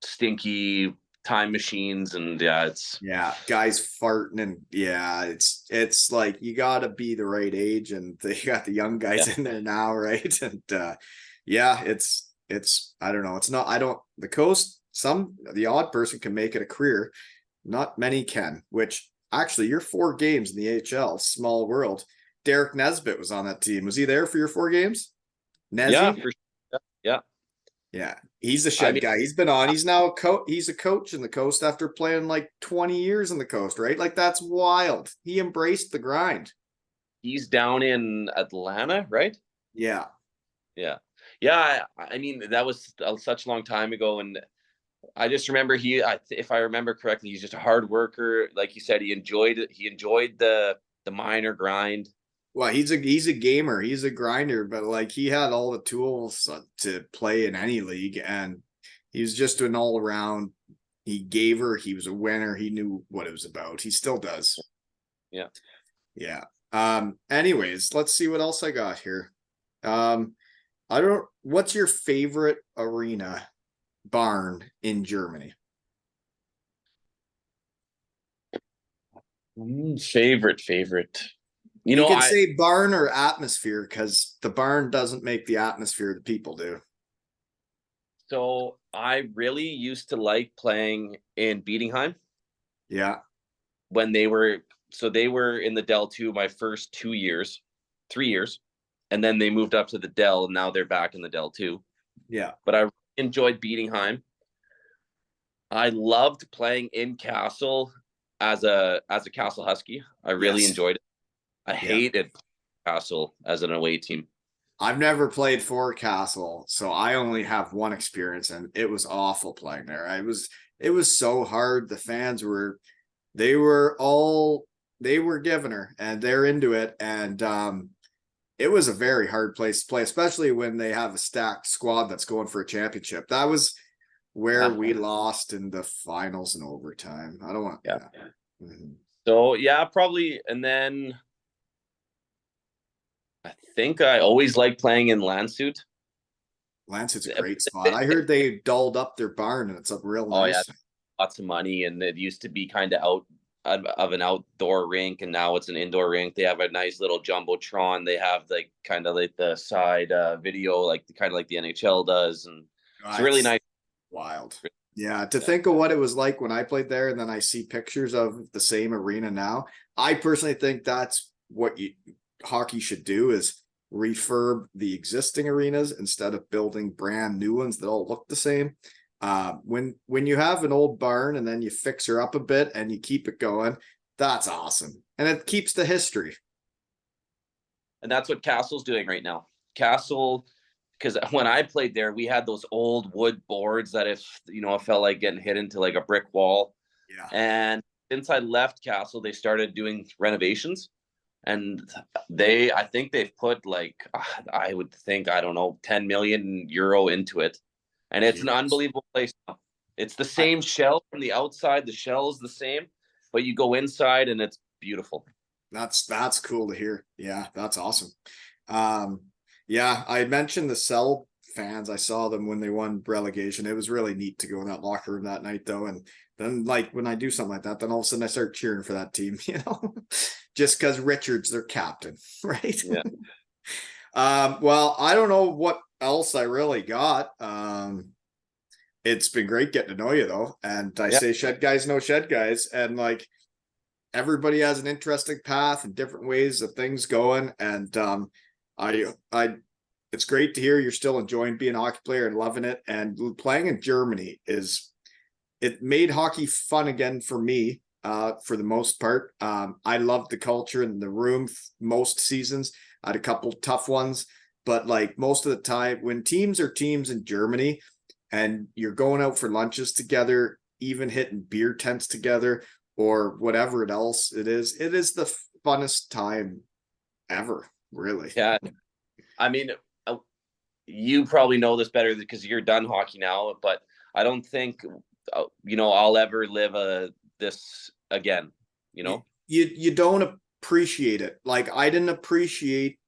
stinky time machines, and yeah, it's Yeah, guys farting and yeah, it's like you got to be the right age, and they got the young yeah, guys in there now, right? And yeah, it's I don't know, it's not I don't the coast. The odd person can make it a career, not many can. Which actually, your 4 games in the AHL, small world. Derek Nesbitt was on that team. Was he there for your 4 games? yeah, Nesby? for sure. Yeah, Yeah, he's a I shed mean, guy. He's been on. He's now he's a coach in the coast after playing like 20 years in the coast, right? Like that's wild. He embraced the grind. he's down in Atlanta, right? Yeah. Yeah, yeah. I mean, that was such a long time ago, and I just remember if I remember correctly, he's just a hard worker. Like you said, he enjoyed it. He enjoyed the minor grind. Well, he's a gamer. He's a grinder, but like he had all the tools to play in any league, and he was just an all around. He gave her. He was a winner. He knew what it was about. He still does. Yeah. Yeah. Anyways, let's see what else I got here. I don't. What's your favorite arena barn in Germany? Favorite. You can I say barn or atmosphere because the barn doesn't make the atmosphere, the people do. so I really used to like playing in Bietigheim Yeah. when they were in the Dell 2 my first 2 years, 3 years, and then they moved up to the Dell, and now they're back in the Dell 2. Yeah. But I enjoyed Bietigheim. I loved playing in Kassel as a Kassel Husky. I really Yes. enjoyed it. I Yeah. hated Kassel as an away team. I've never played for Kassel, so I only have one experience, and it was awful playing there. It was so hard. The fans they were giving her, and they're into it, and it was a very hard place to play, especially when they have a stacked squad that's going for a championship. That was where we lost in the finals and overtime. I don't want. Yeah. Yeah. Mm-hmm. So yeah, probably. And then I think I always liked playing in Landshut. Landshut's a great spot. I heard they dulled up their barn and it's up real Oh yeah, nice. lots of money, and it used to be kind of out of an outdoor rink, and now it's an indoor rink. They have a nice little jumbotron. They have like kind of like the side video, like kind of like the NHL does, and it's Ah, really nice. wild. Yeah, to think of what it was like when I played there, and then I see pictures of the same arena now. I personally think that's what hockey should do is refurb the existing arenas instead of building brand new ones that all look the same. When you have an old barn and then you fix her up a bit and you keep it going, that's awesome, and it keeps the history. And that's what Kassel's doing right now. Kassel, because when I played there, we had those old wood boards that if it felt like getting hit into like a brick wall. Yeah, And since I left Kassel, they started doing renovations, and I think they've put like I would think I don't know 10 million euro into it, and it's an jeez. unbelievable place. It's the same shell from the outside. The shell is the same, but you go inside and it's beautiful. That's cool to hear. Yeah, that's awesome. Um, yeah, I mentioned the Cell fans. I saw them when they won relegation. It was really neat to go in that locker room that night, though. And then, like when I do something like that, then all of a sudden I start cheering for that team. Just because Richard's their captain, right? Yeah. Well, I don't know what else I really got. It's been great getting to know you, though. And I Yeah. say, shed guys know shed guys, and like everybody has an interesting path and different ways of things going. And I it's great to hear you're still enjoying being a hockey player and loving it. And playing in Germany it made hockey fun again for me, for the most part. I loved the culture and the room most seasons. I had a couple tough ones, but like most of the time when teams are teams in Germany and you're going out for lunches together, even hitting beer tents together, or whatever else it is the funnest time ever, really. Yeah. I mean, you probably know this better because you're done hockey now, but I don't think I'll ever live this again. You you, know. you don't appreciate it. Like I didn't appreciate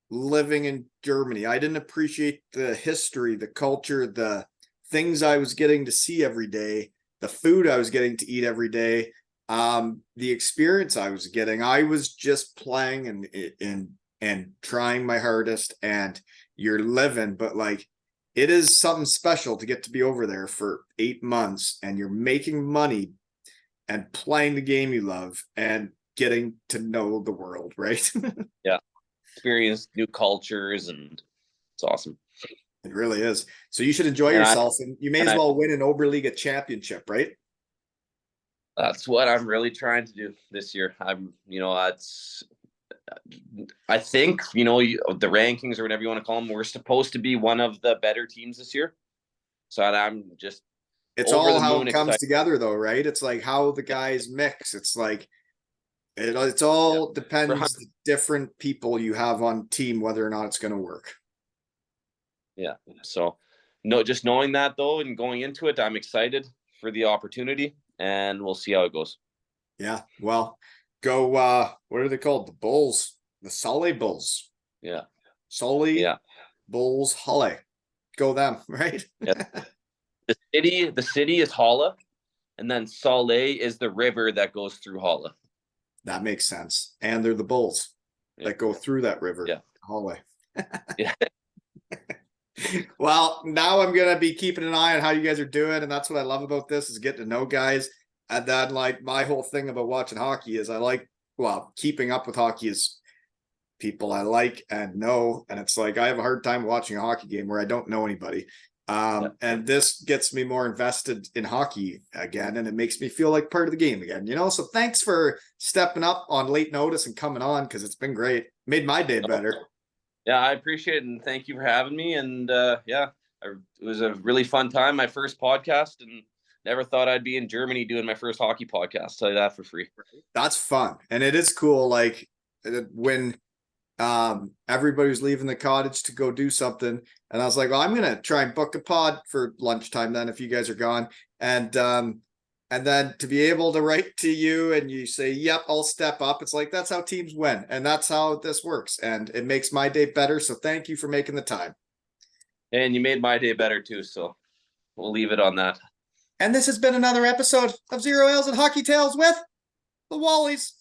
living in Germany. I didn't appreciate the history, the culture, the things I was getting to see every day, the food I was getting to eat every day, the experience I was getting. I was just playing and trying my hardest, and you're living, but like it is something special to get to be over there for 8 months and you're making money and playing the game you love and getting to know the world, right? Yeah. Experience new cultures, and it's awesome. It really is. So you should enjoy And I yourself, and you may and as I well win an Oberliga championship, right? that's what I'm really trying to do this year. It's I think the rankings or whatever you want to call them. We're supposed to be one of the better teams this year, so I'm just It's over all the how moon it comes excited. together, though, right? It's like how the Yeah, guys mix. It's like it's yeah. all For depends the different people you have on team whether or not it's going to work. Yeah. So, no, just knowing that though and going into it, I'm excited for the opportunity, and we'll see how it goes. Yeah. Well, go. What are they called? The Bulls, the Sully Bulls, Yeah. Sully Yeah. Bulls, Halle. Go them, right? Yeah. The city is Halle, and then Sale is the river that goes through Halle. That makes sense. And they're the Bulls Yeah. that go through that river, Yeah. Halle. Yeah. Well, now I'm gonna be keeping an eye on how you guys are doing, and that's what I love about this is getting to know guys. And then, like my whole thing about watching hockey is keeping up with hockey is people I like and know, and it's like I have a hard time watching a hockey game where I don't know anybody. Yeah. And this gets me more invested in hockey again, and it makes me feel like part of the game again. So thanks for stepping up on late notice and coming on because it's been great. Made my day No, better. yeah, I appreciate it, and thank you for having me. And yeah, it was a really fun time. My first podcast, and never thought I'd be in Germany doing my first hockey podcast. Tell you that for free. That's fun, and it is cool. Like when everybody was leaving the cottage to go do something, and I was like, well, I'm gonna try and book a pod for lunchtime then if you guys are gone. And then to be able to write to you and you say, yep, I'll step up. It's like that's how teams win, and that's how this works, and it makes my day better. So thank you for making the time. And you made my day better too. So we'll leave it on that. And this has been another episode of Zero Ales and Hockey Tales with the Wallies.